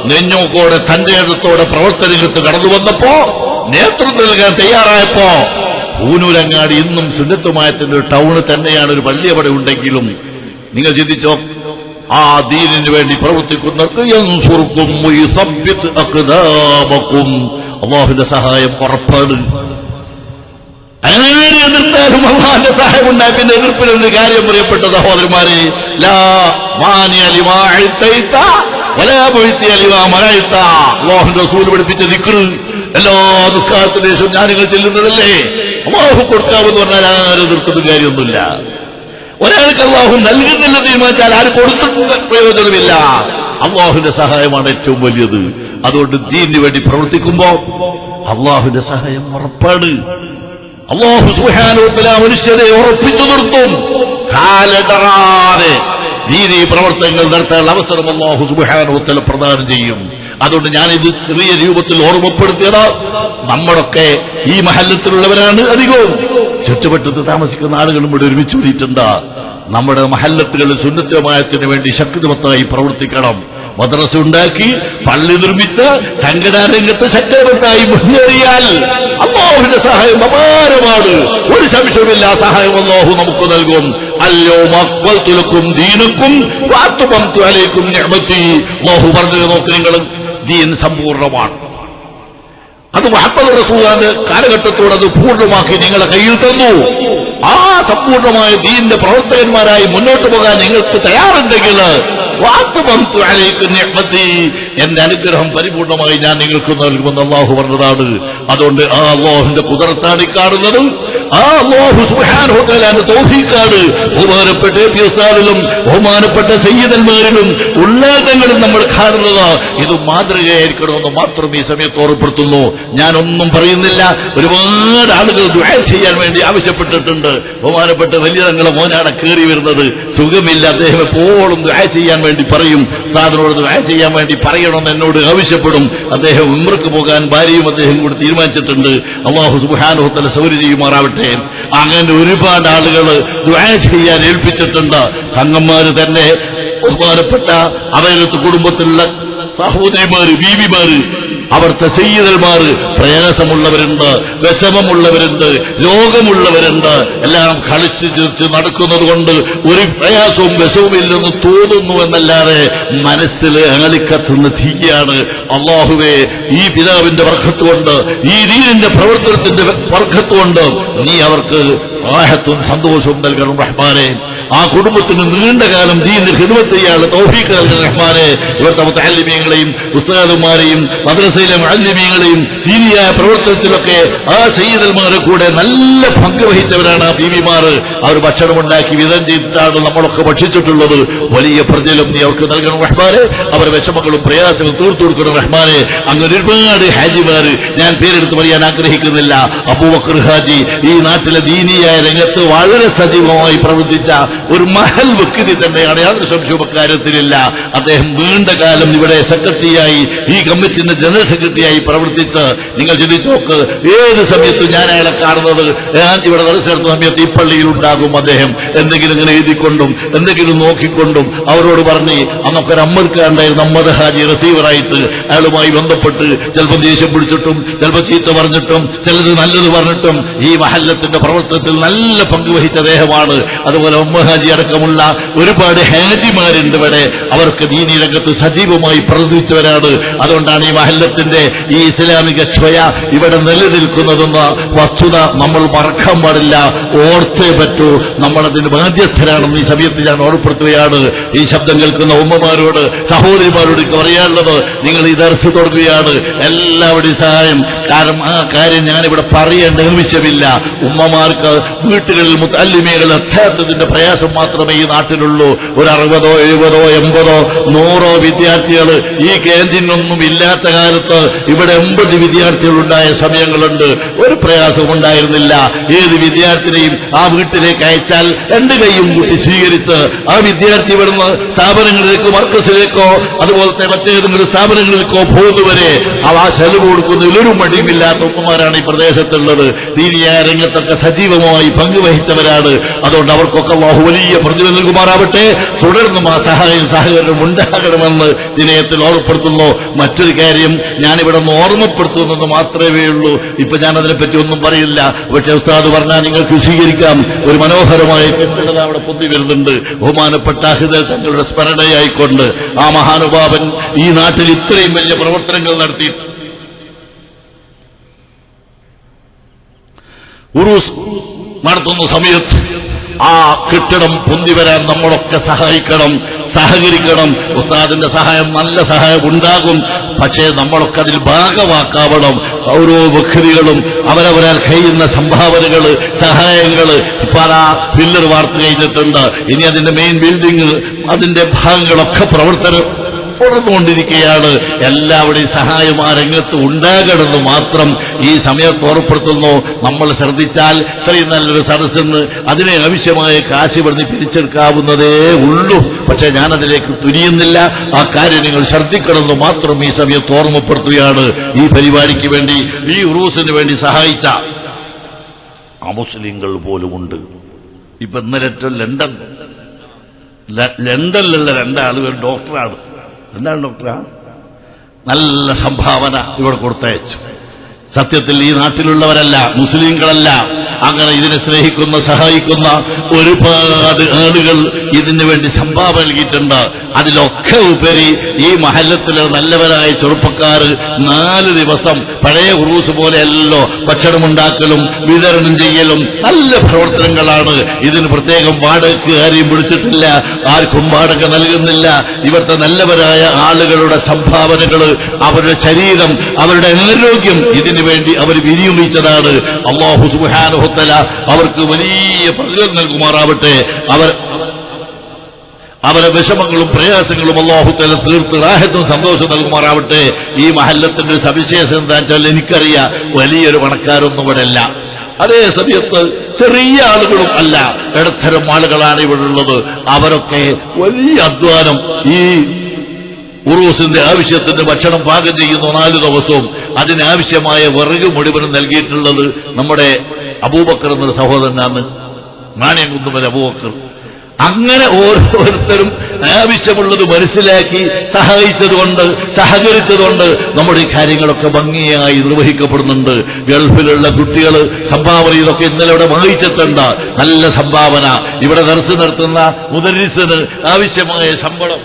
നെഞ്ഞോക്കോടെ തന്റെ അടുത്തോടെ പ്രവർത്തനരംഗത്ത് കടന്നു വന്നപ്പോ, നേതൃത്വം നൽകാൻ തയ്യാറായപ്പോ, പൂനൂരങ്ങാടി ഇന്നും സുന്നത്തുമായത്തിന്റെ ഒരു ടൗണ് തന്നെയാണ്. ഒരു പള്ളി അവിടെ ഉണ്ടെങ്കിലും നിങ്ങൾ ചിന്തിച്ചോ, ആ ദീനിന് വേണ്ടി പ്രവർത്തിക്കുന്നവർക്ക് യൻസുറുക്കും വയുസബ്ബിത് അഖ്ദാമക്കും, അല്ലാഹുവിന്റെ സഹായം ഉറപ്പാണ്. അങ്ങനെ എതിർത്താലും അല്ലാഹുവിന്റെ സഹായം ഉണ്ടായി. പിന്നെ എതിർപ്പിലൊരു കാര്യം പറയപ്പെട്ട സഹോദരന്മാരെ, ലാ മാനിയ ലിമാ അഅ്തൈത വലാ മുഅ്തിയ ലിമാ മനഅ്ത. അല്ലാഹുവിന്റെ റസൂൽ പഠിപ്പിച്ച ദിക്ർ എല്ലാ നിസ്കാരത്തിന് ശേഷം ഞാനിങ്ങൾ ചെല്ലുന്നതല്ലേ, അല്ലാഹു കൊടുക്കാമെന്ന് പറഞ്ഞാൽ ആരും എതിർക്കുന്ന കാര്യമൊന്നുമില്ല. ഒരാൾക്ക് അല്ലാഹു നൽകുന്നില്ല തീരുമാനിച്ചാൽ ആര് കൊടുത്തിട്ട് പ്രയോജനമില്ല. അല്ലാഹുവിന്റെ സഹായമാണ് ഏറ്റവും വലിയത്. അതുകൊണ്ട് ദീനിന് വേണ്ടി പ്രവർത്തിക്കുമ്പോ അല്ലാഹുവിന്റെ സഹായം ഉറപ്പാണ്. അല്ലാഹു സുബ്ഹാനഹു വ തആല മനുഷ്യരെ ഉറപ്പിച്ചു നിർത്തും. കാലടറാതെ ദീനീ പ്രവർത്തനങ്ങൾ നടത്താനുള്ള അവസരം അല്ലാഹു സുബ്ഹാനഹു വ തആല പ്രദാനം ചെയ്യും. അതുകൊണ്ട് ഞാനിത് ചെറിയ രൂപത്തിൽ ഓർമ്മപ്പെടുത്തിയത്, നമ്മളൊക്കെ ഈ മഹല്ലത്തിലുള്ളവരാണ് അധികവും. ചുറ്റുവട്ടത്ത് താമസിക്കുന്ന ആളുകളും ഇവിടെ ഒരുമിച്ച് കൂടിയിട്ടുണ്ട്. നമ്മുടെ മഹല്ലത്തുകളിൽ സുന്നത്തുമായത്തിന് വേണ്ടി ശക്തിമത്തായി പ്രവർത്തിക്കണം. മദ്രസ ഉണ്ടാക്കി, പള്ളി നിർമ്മിച്ച്, സംഘടനാ രംഗത്ത് ശക്തിമത്തായി മുന്നേറിയാൽ അല്ലാഹുവിന്റെ സഹായം അപാരമാണ്. ഒരു സംശയമില്ല, സഹായം അല്ലാഹു നമുക്ക് നൽകും. അൽയൗമ അക്മൽതു ലക്കും ദീനക്കും വഅത്മംതു അലൈക്കും നിഅമതി. അല്ലാഹു പറഞ്ഞു നോക്ക്, നിങ്ങൾ ദീൻ സമ്പൂർണ്ണമാണ്. അത് മുഹമ്മദ് റസൂലിന്റെ കാലഘട്ടത്തോട് അത് പൂർണ്ണമാക്കി നിങ്ങളെ കയ്യിൽ തന്നു. ആ സമ്പൂർണ്ണമായ ദീനിന്റെ പ്രവർത്തകന്മാരായി മുന്നോട്ട് പോകാൻ നിങ്ങൾക്ക് തയ്യാറുണ്ടെങ്കിൽ എന്റെ അനുഗ്രഹം പരിപൂർണമായി ഞാൻ നിങ്ങൾക്ക് നൽകുമെന്ന് അള്ളാഹു പറഞ്ഞതാണ്. അതുകൊണ്ട് ആ അള്ളാഹുവിന്റെ കുദറത്താണ് ഈ കാണുന്നത്. ആ അള്ളാഹു സുബ്ഹാനഹു വ തആലയുടെ തൗഫീഖാണ് ബഹുമാനപ്പെട്ട ഉസ്താദിലും ബഹുമാനപ്പെട്ട സയ്യിദന്മാരിലും ഉള്ളതങ്ങളും നമ്മൾ കാണുന്നത്. ഇത് മാതൃകയായിരിക്കണമെന്ന് മാത്രം ഈ സമയത്ത് ഓർമ്മപ്പെടുത്തുന്നു. ഞാനൊന്നും പറയുന്നില്ല. ഒരുപാട് ആളുകൾ ദുആ ചെയ്യാൻ വേണ്ടി ആവശ്യപ്പെട്ടിട്ടുണ്ട്. ബഹുമാനപ്പെട്ട വലിയ തങ്ങളെ മോനാണ് കയറി വരുന്നത്, സുഖമില്ല. അദ്ദേഹം എപ്പോഴും ദുആ ചെയ്യാൻ വേണ്ടി പറയും. സാധനോട് ദുആ ചെയ്യാൻ വേണ്ടി പറയണമെന്ന് എന്നോട് ആവശ്യപ്പെടും. അദ്ദേഹം ഉംറക്ക് പോകാൻ ഭാര്യയും അദ്ദേഹം കൂടി തീരുമാനിച്ചിട്ടുണ്ട്. അല്ലാഹു സുബ്ഹാനഹു വ തആല സൗകര്യം ചെയ്യുമാറാവട്ടെ. അങ്ങനെ ഒരുപാട് ആളുകൾ ദുആ ചെയ്യാൻ ഏൽപ്പിച്ചിട്ടുണ്ട്. തങ്ങന്മാര് തന്നെ ബഹുമാനപ്പെട്ട അവരുടെ കുടുംബത്തിലുള്ള സഹോദരിമാര്, ബീവിമാര്, അവിടുത്തെ സയ്യിദന്മാര് പ്രയാസമുള്ളവരുണ്ട്, വിഷമമുള്ളവരുണ്ട്, രോഗമുള്ളവരുണ്ട്. എല്ലാം കളിച്ചു ചിരിച്ച് നടക്കുന്നത് കൊണ്ട് ഒരു പ്രയാസവും വിഷവുമില്ലെന്ന് തോന്നുന്നു എന്നല്ലാതെ മനസ്സിൽ ആളിക്കത്തുന്ന തീയാണ്. അള്ളാഹുവേ, ഈ പിതാവിന്റെ ബർക്കത്തുകൊണ്ട്, ഈ ദീനിന്റെ പ്രവർത്തനത്തിന്റെ ബർക്കത്തുകൊണ്ട് നീ അവർക്ക് റാഹത്തും സന്തോഷവും നൽകണം റഹ്മാനെ. ആ കുടുംബത്തിന് നീണ്ടകാലം ദീനിൽ ഖിദ്മത്ത് ചെയ്യാനുള്ള തൗഫീഖ് നൽകണം റഹ്മാനെ. ഇവിടുത്തെ മുതഅല്ലിമീങ്ങളെയും ഉസ്താദുമാരെയും മദ്രസയിലെ മുഅല്ലിമീങ്ങളെയും ദീനിയായ പ്രവർത്തനത്തിലൊക്കെ ആ സയ്യിദന്മാരെ കൂടെ നല്ല പങ്ക് വഹിച്ചവരാണ് ആ ബീവിമാർ. അവർ ഭക്ഷണമുണ്ടാക്കി വിതരണം ചെയ്തിട്ടാണ് നമ്മളൊക്കെ ഭക്ഷിച്ചിട്ടുള്ളത്. വലിയ പ്രതിഫലം നീ അവർക്ക് നൽകണം റഹ്മാനെ. അവരുടെ വിഷമങ്ങളും പ്രയാസങ്ങളും തീർത്തു കൊടുക്കണം റഹ്മാനെ. അങ്ങനെ ഒരുപാട് ഹാജിമാർ, ഞാൻ പേരെടുത്ത് പറയാൻ ആഗ്രഹിക്കുന്നില്ല. അബൂബക്കർ ഹാജി ഈ നാട്ടിലെ ദീനിയായ രംഗത്ത് വളരെ സജീവമായി പ്രവർത്തിച്ച ഒരു മഹൽ വ്യക്തി തന്നെയാണ്, യാതൊരു സംശയവും കാര്യത്തിലില്ല. അദ്ദേഹം നീണ്ട കാലം ഇവിടെ സെക്രട്ടറിയായി, ഈ കമ്മിറ്റിന്റെ ജനറൽ സെക്രട്ടറിയായി പ്രവർത്തിച്ച് നിങ്ങൾ ചിന്തിച്ചു നോക്ക്. ഏത് സമയത്തും ഞാൻ അയാളെ കാണുന്നത്, ഞാൻ ഇവിടെ നടത്തുന്ന സമയത്ത് ഈ പള്ളിയിൽ ഉണ്ടാകും അദ്ദേഹം എന്തെങ്കിലും ഇങ്ങനെ എഴുതിക്കൊണ്ടും എന്തെങ്കിലും നോക്കിക്കൊണ്ടും. അവരോട് പറഞ്ഞ് അന്നൊക്കെ ഒരു അമ്മർക്കാണ്ടായിരുന്നു, അമ്മദ് ഹാജി റിസീവറായിട്ട്. അയാളുമായി ബന്ധപ്പെട്ട് ചിലപ്പോൾ ദേഷ്യം പിടിച്ചിട്ടും ചിലപ്പോൾ ചീത്ത പറഞ്ഞിട്ടും ചിലത് നല്ലത് പറഞ്ഞിട്ടും ഈ മഹല്ലത്തിന്റെ പ്രവർത്തനത്തിൽ നല്ല പങ്കുവഹിച്ച അദ്ദേഹമാണ്. അതുപോലെ ഉമ്മ ഹാജി അടക്കമുള്ള ഒരുപാട് ഹാജിമാരുണ്ട് ഇവിടെ. അവർക്ക് ദീനി രംഗത്ത് സജീവമായി പ്രവർത്തിച്ചവരാണ്. അതുകൊണ്ടാണ് ഈ മഹല്ലത്തിന്റെ ഈ ഇസ്ലാമിക ഛയ ഇവിടെ നിലനിൽക്കുന്നതെന്ന വസ്തുത നമ്മൾ മറക്കാൻ പാടില്ല, ഓർത്തേ പറ്റൂ. നമ്മളതിന് ബാധ്യസ്ഥരാണെന്ന് ഈ സമയത്ത് ഞാൻ ഓർമ്മപ്പെടുത്തുകയാണ്. ഈ ശബ്ദം കേൾക്കുന്ന ഉമ്മമാരോട്, സഹോദരിമാരോട് പറയാനുള്ളത്, നിങ്ങൾ ഈ ദർസ് തുടങ്ങുകയാണ്, എല്ലാവരുടെയും സഹായം. കാരണം ആ കാര്യം ഞാനിവിടെ പറയേണ്ട ആവശ്യമില്ല. ഉമ്മമാർക്ക് വീട്ടുകളിൽ മുതഅല്ലിമീങ്ങൾ എത്താത്തതിന്റെ പ്രയാസം മാത്രമേ ഈ നാട്ടിലുള്ളൂ. ഒരു 60, 70, 80, 100 വിദ്യാർത്ഥികൾ ഈ ക്യാൻറ്റീനൊന്നും ഇല്ലാത്ത കാലത്ത് ഇവിടെ 80 വിദ്യാർത്ഥികളുണ്ടായ സമയങ്ങളുണ്ട്. ഒരു പ്രയാസവും ഉണ്ടായിരുന്നില്ല. ഏത് വിദ്യാർത്ഥിനെയും ആ വീട്ടിലേക്ക് അയച്ചാൽ 2 കൈയും കൂട്ടി സ്വീകരിച്ച് ആ വിദ്യാർത്ഥി ഇവിടുന്ന് സ്ഥാപനങ്ങളിലേക്കോ മർക്കസിലേക്കോ അതുപോലത്തെ മറ്റേതെങ്കിലും സ്ഥാപനങ്ങളിലേക്കോ പോകുന്നവരെ ആ ചെലവ് കൊടുക്കുന്നതിൽ ഒരു മടിയുമില്ലാത്ത ഉമ്മമാരാണ് ഈ പ്രദേശത്തുള്ളത്. ദീനിയായ രംഗത്തൊക്കെ സജീവമായി പങ്കുവഹിച്ചവരാണ്. അതുകൊണ്ട് അവർക്കൊക്കെ അല്ലാഹു വലിയ പ്രതിഫലം നൽകുമാറാവട്ടെ. തുടർന്നും ആ സഹകരണം ഉണ്ടാകണമെന്ന് വിനയത്തിൽ ഓർമ്മപ്പെടുത്തുന്നു. മറ്റൊരു കാര്യം ഞാനിവിടെ ഒന്ന് ഓർമ്മപ്പെടുത്തുന്നത് മാത്രമേ ഉള്ളൂ. ഇപ്പൊ ഞാനതിനെപ്പറ്റി ഒന്നും പറയില്ല. പക്ഷെ ഉസ്താദ് പറഞ്ഞാൽ നിങ്ങൾക്ക് സ്വീകരിക്കാം. ഒരു മനോഹരമായ കെട്ടിടത അവിടെ പൊന്തി വരുന്നുണ്ട്. ബഹുമാനപ്പെട്ട ഹിദൽ തങ്ങളുടെ സ്മരണയായിക്കൊണ്ട് ആ മഹാനുഭാവൻ ഈ നാട്ടിൽ ഇത്രയും വലിയ പ്രവർത്തനങ്ങൾ നടത്തിയിട്ട് ഉറൂസ് നടത്തുന്ന സമയത്ത് ആ കെട്ടിടം പൊന്തി വരാൻ നമ്മളൊക്കെ സഹായിക്കണം, സഹകരിക്കണം. ഉസ്താദിന്റെ സഹായം, നല്ല സഹായം ഉണ്ടാകും. പക്ഷേ നമ്മളൊക്കെ അതിൽ ഭാഗവാക്കാവണം. ഓരോ വ്യക്തികളും അവരവരാൽ കഴിയുന്ന സംഭാവനകള്, സഹായങ്ങള്. ഇപ്പൊ ആ പില്ലർ വാർത്ത് കഴിഞ്ഞിട്ടുണ്ട്. ഇനി അതിന്റെ മെയിൻ ബിൽഡിംഗ്, അതിന്റെ ഭാഗങ്ങളൊക്കെ പ്രവർത്തനം തുടർന്നുകൊണ്ടിരിക്കുകയാണ്. എല്ലാവരുടെയും സഹായം ആ രംഗത്ത് ഉണ്ടാകണമെന്ന് മാത്രം ഈ സമയത്ത് ഓർമ്മപ്പെടുത്തുന്നു. നമ്മൾ ശ്രദ്ധിച്ചാൽ ഇത്രയും നല്ലൊരു സദസ്സെന്ന് അതിനെ ആവശ്യമായ കാശ് ഇവിടുന്ന് പിരിച്ചെടുക്കാവുന്നതേ ഉള്ളൂ. പക്ഷെ ഞാനതിലേക്ക് തുനിയുന്നില്ല. ആ കാര്യം നിങ്ങൾ ശ്രദ്ധിക്കണമെന്ന് മാത്രം ഈ സമയത്ത് ഓർമ്മപ്പെടുത്തുകയാണ്. ഈ പരിപാടിക്ക് വേണ്ടി, ഈ ഉറൂസിന് വേണ്ടി സഹായിച്ച അമുസ്ലിങ്ങൾ പോലുമുണ്ട്. ഇപ്പൊ ഇന്നലെ ലണ്ടനിലുള്ള 2 ആളുകൾ ഡോക്ടറാണ്. എന്താണ് ഡോക്ടറാ? നല്ല സംഭാവന ഇവിടെ കൊടുത്തയച്ചു. സത്യത്തിൽ ഈ നാട്ടിലുള്ളവരല്ല, മുസ്ലിങ്ങളല്ല, അങ്ങനെ ഇതിനെ സ്നേഹിക്കുന്ന, സഹായിക്കുന്ന ഒരുപാട് ആളുകൾ ഇതിനു വേണ്ടി സംഭാവന നൽകിയിട്ടുണ്ട്. അതിലൊക്കെ ഉപരി ഈ മഹല്ലത്തിലെ നല്ലവരായ ചെറുപ്പക്കാർ 4 ദിവസം പഴയ ഉറൂസ് പോലെയല്ലോ ഭക്ഷണമുണ്ടാക്കലും വിതരണം ചെയ്യലും നല്ല പ്രവർത്തനങ്ങളാണ്. ഇതിന് പ്രത്യേകം വാടകയ്ക്ക് ആരെയും വിളിച്ചിട്ടില്ല, ആർക്കും വാടക നൽകുന്നില്ല. ഇവിടുത്തെ നല്ലവരായ ആളുകളുടെ സംഭാവനകൾ, അവരുടെ ശരീരം, അവരുടെ ആരോഗ്യം ഇതിനു വേണ്ടി അവർ വിനിയോഗിച്ചതാണ്. അല്ലാഹു സുബ്ഹാനഹു വ തആല അവർക്ക് വലിയ പ്രതിഫലം നൽകുമാറാവട്ടെ. അവരെ വിഷമങ്ങളും പ്രയാസങ്ങളും അല്ലാഹു തആല തീർത്ത് റാഹത്തും സന്തോഷം നൽകുമാറാവട്ടെ. ഈ മഹല്ലത്തിന്റെ സവിശേഷത എന്താ വെച്ചാൽ എനിക്കറിയാം, വലിയൊരു പണക്കാരൊന്നും ഇവിടെ അല്ല, അതേ സമയത്ത് ചെറിയ ആളുകളും അല്ല, ഇടത്തരം ആളുകളാണ് ഇവിടെ ഉള്ളത്. അവരൊക്കെ വലിയ അധ്വാനം ഈ ഉറൂസിന്റെ ആവശ്യത്തിന് ഭക്ഷണം പാകം ചെയ്യുന്നു 4 ദിവസവും. അതിനാവശ്യമായ വിറക് മുഴുവനും നൽകിയിട്ടുള്ളത് നമ്മുടെ അബൂബക്കർ എന്നൊരു സഹോദരനാണ്, മാണിയംകുന്നുമൽ അബൂബക്കർ. അങ്ങനെ ഓരോരുത്തരും ആവശ്യമുള്ളത് മനസ്സിലാക്കി സഹകരിച്ചതുകൊണ്ട് നമ്മുടെ ഈ കാര്യങ്ങളൊക്കെ ഭംഗിയായി നിർവഹിക്കപ്പെടുന്നുണ്ട്. ഗൾഫിലുള്ള കുട്ടികൾ സംഭാവന ഇതൊക്കെ ഇന്നലെ ഇവിടെ വായിച്ചിട്ടുണ്ട്. നല്ല സംഭാവന. ഇവിടെ ദർസ് നടത്തുന്ന മുദരിസിന് ആവശ്യമായ ശമ്പളം.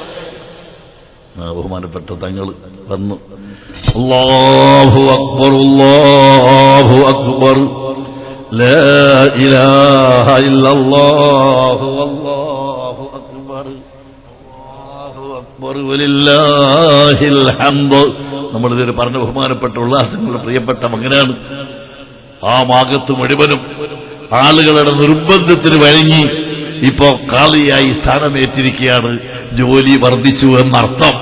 ബഹുമാനപ്പെട്ട തങ്ങൾ വന്നു. അല്ലാഹു അക്ബർ, അല്ലാഹു അക്ബർ, ലാ ഇലാഹ ഇല്ലല്ലാഹു വല്ലാഹു അക്ബർ, അല്ലാഹു അക്ബർ വലില്ലാഹിൽ ഹംദ്. നമ്മളിതൊരു പറഞ്ഞ ബഹുമാനപ്പെട്ട ഉള്ളാഹങ്ങളുടെ പ്രിയപ്പെട്ട മകനാണ്. ആ ഭാഗത്ത് മുഴുവനും ആളുകളുടെ നിർബന്ധത്തിന് വഴങ്ങി ഇപ്പോ കാളിയായി സ്ഥാനമേറ്റിരിക്കുകയാണ്. ജോലി വർദ്ധിച്ചു എന്നർത്ഥം.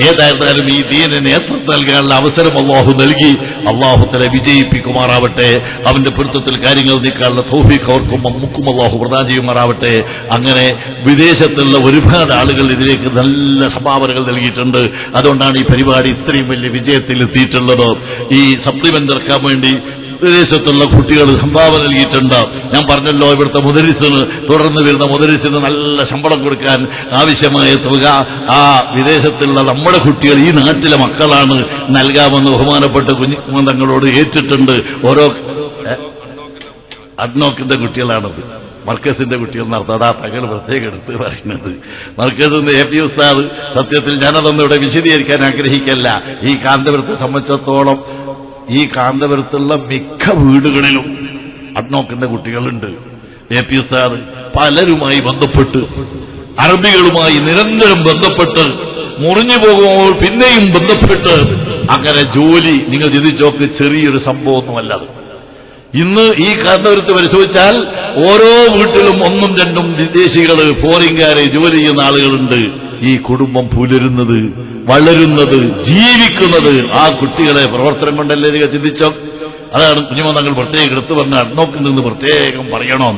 ഏതായിരുന്നാലും ഈ ദീനിന് നേതൃത്വം നൽകാനുള്ള അവസരം അല്ലാഹു നൽകി. അല്ലാഹു തആല വിജയിപ്പിക്കുമാറാവട്ടെ. അവന്റെ പൊരുത്തത്തിൽ കാര്യങ്ങൾ നീക്കാനുള്ള തൗഫീഖ് അവർക്കും നമുക്കും അല്ലാഹു പ്രദാനം ചെയ്യുമാറാവട്ടെ. അങ്ങനെ വിദേശത്തുള്ള ഒരുപാട് ആളുകൾ ഇതിലേക്ക് നല്ല സംഭാവനകൾ നൽകിയിട്ടുണ്ട്. അതുകൊണ്ടാണ് ഈ പരിപാടി ഇത്രയും വലിയ വിജയത്തിൽ എത്തിയിട്ടുള്ളത്. ഈ സപ്ലിമെന്റ് ഇറക്കാൻ വേണ്ടി വിദേശത്തുള്ള കുട്ടികൾ സംഭാവന നൽകിയിട്ടുണ്ട്. ഞാൻ പറഞ്ഞല്ലോ, ഇവിടുത്തെ മുദരിസിന്, തുടർന്ന് വരുന്ന മുദരിസിന് നല്ല ശമ്പളം കൊടുക്കാൻ ആവശ്യമായ തുക ആ വിദേശത്തുള്ള നമ്മുടെ കുട്ടികൾ, ഈ നാട്ടിലെ മക്കളാണ് നൽകാമെന്ന് ബഹുമാനപ്പെട്ട കുഞ്ഞുമന്തങ്ങളോട് ഏറ്റിട്ടുണ്ട്. ഓരോ അഡ്നോക്കിന്റെ കുട്ടികളാണത്, മർക്കസിന്റെ കുട്ടികൾ നടത്താം. അതാ തങ്ങൾ പ്രത്യേകം എടുത്ത് പറയുന്നത്. മർക്കസിന്റെ AP ഉസ്താദ്, സത്യത്തിൽ ഞാനതൊന്നും ഇവിടെ വിശദീകരിക്കാൻ ആഗ്രഹിക്കല്ല. ഈ കാന്തപുരത്തെ സംബന്ധിച്ചിടത്തോളം ഈ കാന്തപുരത്തുള്ള മിക്ക വീടുകളിലും അഡ്നോക്കിന്റെ കുട്ടികളുണ്ട്. AP ഉസ്താദ് പലരുമായി ബന്ധപ്പെട്ട്, അറബികളുമായി നിരന്തരം ബന്ധപ്പെട്ട്, മുറിഞ്ഞു പോകുമ്പോൾ പിന്നെയും ബന്ധപ്പെട്ട്, അങ്ങനെ ജോലി നിങ്ങൾ ചിന്തിച്ചോക്ക് ചെറിയൊരു സംഭവമൊന്നുമല്ലത്. ഇന്ന് ഈ കാന്തപുരത്ത് പരിശോധിച്ചാൽ ഓരോ വീട്ടിലും 1ഉം 2ഉം വിദേശികള്, ഫോറിൻകാരെ ജോലി ചെയ്യുന്ന ആളുകളുണ്ട്. ഈ കുടുംബം പുലരുന്നത്, വളരുന്നത്, ജീവിക്കുന്നത് ആ കുട്ടികളെ പ്രവർത്തനം കൊണ്ടല്ലേ നിങ്ങൾ ചിന്തിച്ചോ. അതാണ് കുഞ്ഞുമോൻ പ്രത്യേകം എടുത്തു പറഞ്ഞ അഡ്നോക്കിൽ നിന്ന് പ്രത്യേകം പറയണം.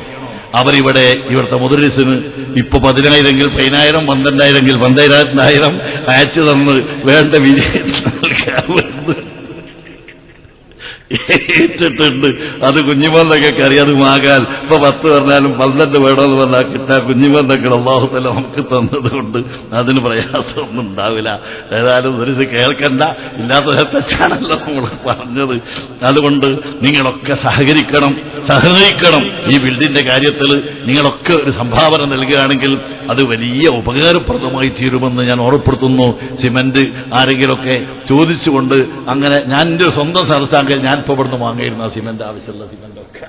അവരിവിടെ ഇവിടുത്തെ മുദരിസിന് ഇപ്പൊ 10,000 10,000, 12,000 12,000 അയച്ചു തന്ന് വേണ്ട വിജയം ഏറ്റിട്ടുണ്ട്. അത് കുഞ്ഞുമോന്തൊക്കെ അറിയാതെ ആകാൻ ഇപ്പൊ 10 പറഞ്ഞാലും 12 വേണമെന്ന് പറഞ്ഞാൽ കിട്ടാൻ കുഞ്ഞുമോന്തൊക്കെ അല്ലാഹു തആല നമുക്ക് തന്നതുകൊണ്ട് അതിന് പ്രയാസമൊന്നും ഉണ്ടാവില്ല. ഏതായാലും ഒരു കേൾക്കണ്ട, ഇല്ലാത്ത തെറ്റാണല്ലോ നമ്മൾ പറഞ്ഞത്. അതുകൊണ്ട് നിങ്ങളൊക്കെ സഹകരിക്കണം. ഈ ബിൽഡിന്റെ കാര്യത്തിൽ നിങ്ങളൊക്കെ ഒരു സംഭാവന നൽകുകയാണെങ്കിൽ അത് വലിയ ഉപകാരപ്രദമായി തീരുമെന്ന് ഞാൻ ഓർമ്മപ്പെടുത്തുന്നു. സിമന്റ് ആരെങ്കിലുമൊക്കെ ചോദിച്ചുകൊണ്ട് അങ്ങനെ ഞാൻ എന്റെ സ്വന്തം സർസാങ്കിൽ ഞാൻ ഇപ്പൊ ഇവിടുന്ന് വാങ്ങിയിരുന്ന സിമന്റ്, ആവശ്യമുള്ള സിമന്റൊക്കെ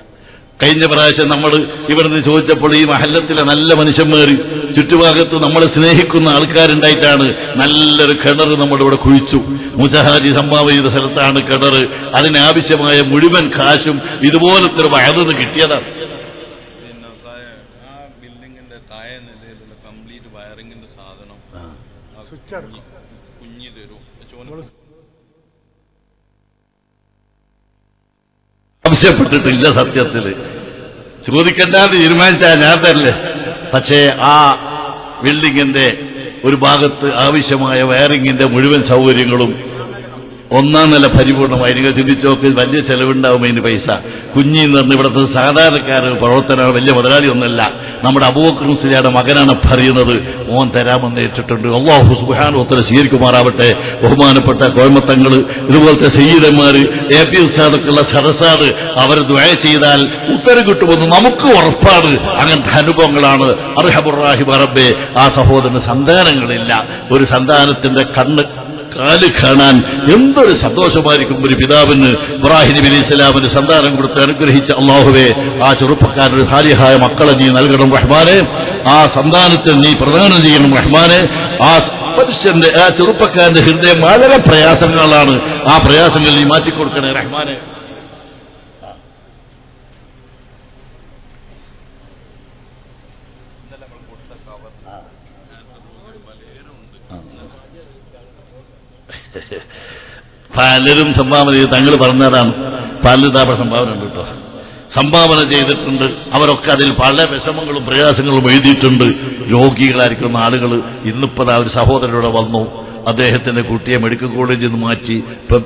കഴിഞ്ഞ പ്രാവശ്യം നമ്മൾ ഇവിടുന്ന് ചോദിച്ചപ്പോൾ ഈ മഹല്ലത്തിലെ നല്ല മനുഷ്യന്മാർ, ചുറ്റുഭാഗത്ത് നമ്മളെ സ്നേഹിക്കുന്ന ആൾക്കാരുണ്ടായിട്ടാണ് നല്ലൊരു കിണർ നമ്മളിവിടെ കുഴിച്ചു. മുസഹാജി സംഭാവന ചെയ്ത സ്ഥലത്താണ് കിണർ. അതിനാവശ്യമായ മുഴുവൻ കാശും ഇതുപോലത്തെ ഒരു വയറിന് കിട്ടിയതാണ്. ആവശ്യപ്പെട്ടിട്ടില്ല. സത്യത്തില് ചോദിക്കണ്ടാന്ന് തീരുമാനിച്ചാൽ ഞാൻ തരല്ലേ. പക്ഷേ ആ ബിൽഡിങ്ങിന്റെ ഒരു ഭാഗത്ത് ആവശ്യമായ വയറിങ്ങിന്റെ മുഴുവൻ സൗകര്യങ്ങളും ഒന്നാം നില പരിപൂർണമായി. നിങ്ങൾ ചിന്തിച്ചോക്ക്, വലിയ ചെലവുണ്ടാവും അതിന് പൈസ. കുഞ്ഞിന്ന് പറഞ്ഞ് ഇവിടുത്തെ സാധാരണക്കാര് പ്രവർത്തനമാണ്, വലിയ മുതലാളി ഒന്നല്ല. നമ്മുടെ അബൂബക്കർ മുസ്ലിയാരുടെ മകനാണ് പറയുന്നത്, ഓൻ തരാമെന്ന് ഏറ്റിട്ടുണ്ട്. അല്ലാഹു സുബ്ഹാനഹു വ തആല സ്വീകരിക്കുമാറാവട്ടെ. ബഹുമാനപ്പെട്ട കോയമത്തങ്ങൾ, ഇതുപോലത്തെ സയ്യിദന്മാര്, AP ഉസ്താദൊക്കെയുള്ള സദസ്സാണ്. അവർ ദുആ ചെയ്താൽ ഉത്തരം കിട്ടുമെന്ന് നമുക്ക് ഉറപ്പാണ്. അങ്ങനത്തെ അനുഭവങ്ങളാണ്. അർഹമുർ റഹീം റബ്ബേ, ആ സഹോദരന് സന്താനങ്ങളില്ല. ഒരു സന്താനത്തിന്റെ കാല് കാണാൻ എന്തൊരു സന്തോഷമായിരിക്കും ഒരു പിതാവിന്. ഇബ്രാഹിം നബി അലൈഹി സ്വലാമിന് സന്താനം കൊടുത്ത് അനുഗ്രഹിച്ച അല്ലാഹുവേ, ആ ചെറുപ്പക്കാരന് സാലിഹായ മക്കളെ നീ നൽകണം റഹ്മാനെ. ആ സന്താനത്തെ നീ പ്രദാനം ചെയ്യണം റഹ്മാനെ. ആ മനുഷ്യന്റെ, ആ ചെറുപ്പക്കാരന്റെ ഹൃദയം വളരെ പ്രയാസങ്ങളാണ്. ആ പ്രയാസങ്ങൾ നീ മാറ്റിക്കൊടുക്കണേ റഹ്മാനെ. പലരും സംഭാവന ചെയ്ത് തങ്ങൾ പറഞ്ഞതാണ്. പലതാപ സംഭാവന ഉണ്ട് കേട്ടോ, സംഭാവന ചെയ്തിട്ടുണ്ട്. അവരൊക്കെ അതിൽ പല വിഷമങ്ങളും പ്രയാസങ്ങളും എഴുതിയിട്ടുണ്ട്. രോഗികളായിരിക്കുന്ന ആളുകൾ. ഇന്നിപ്പോ ഒരു സഹോദരനോടെ വന്നു, അദ്ദേഹത്തിന്റെ കുട്ടിയെ മെഡിക്കൽ കോളേജിൽ നിന്ന് മാറ്റി ഇപ്പം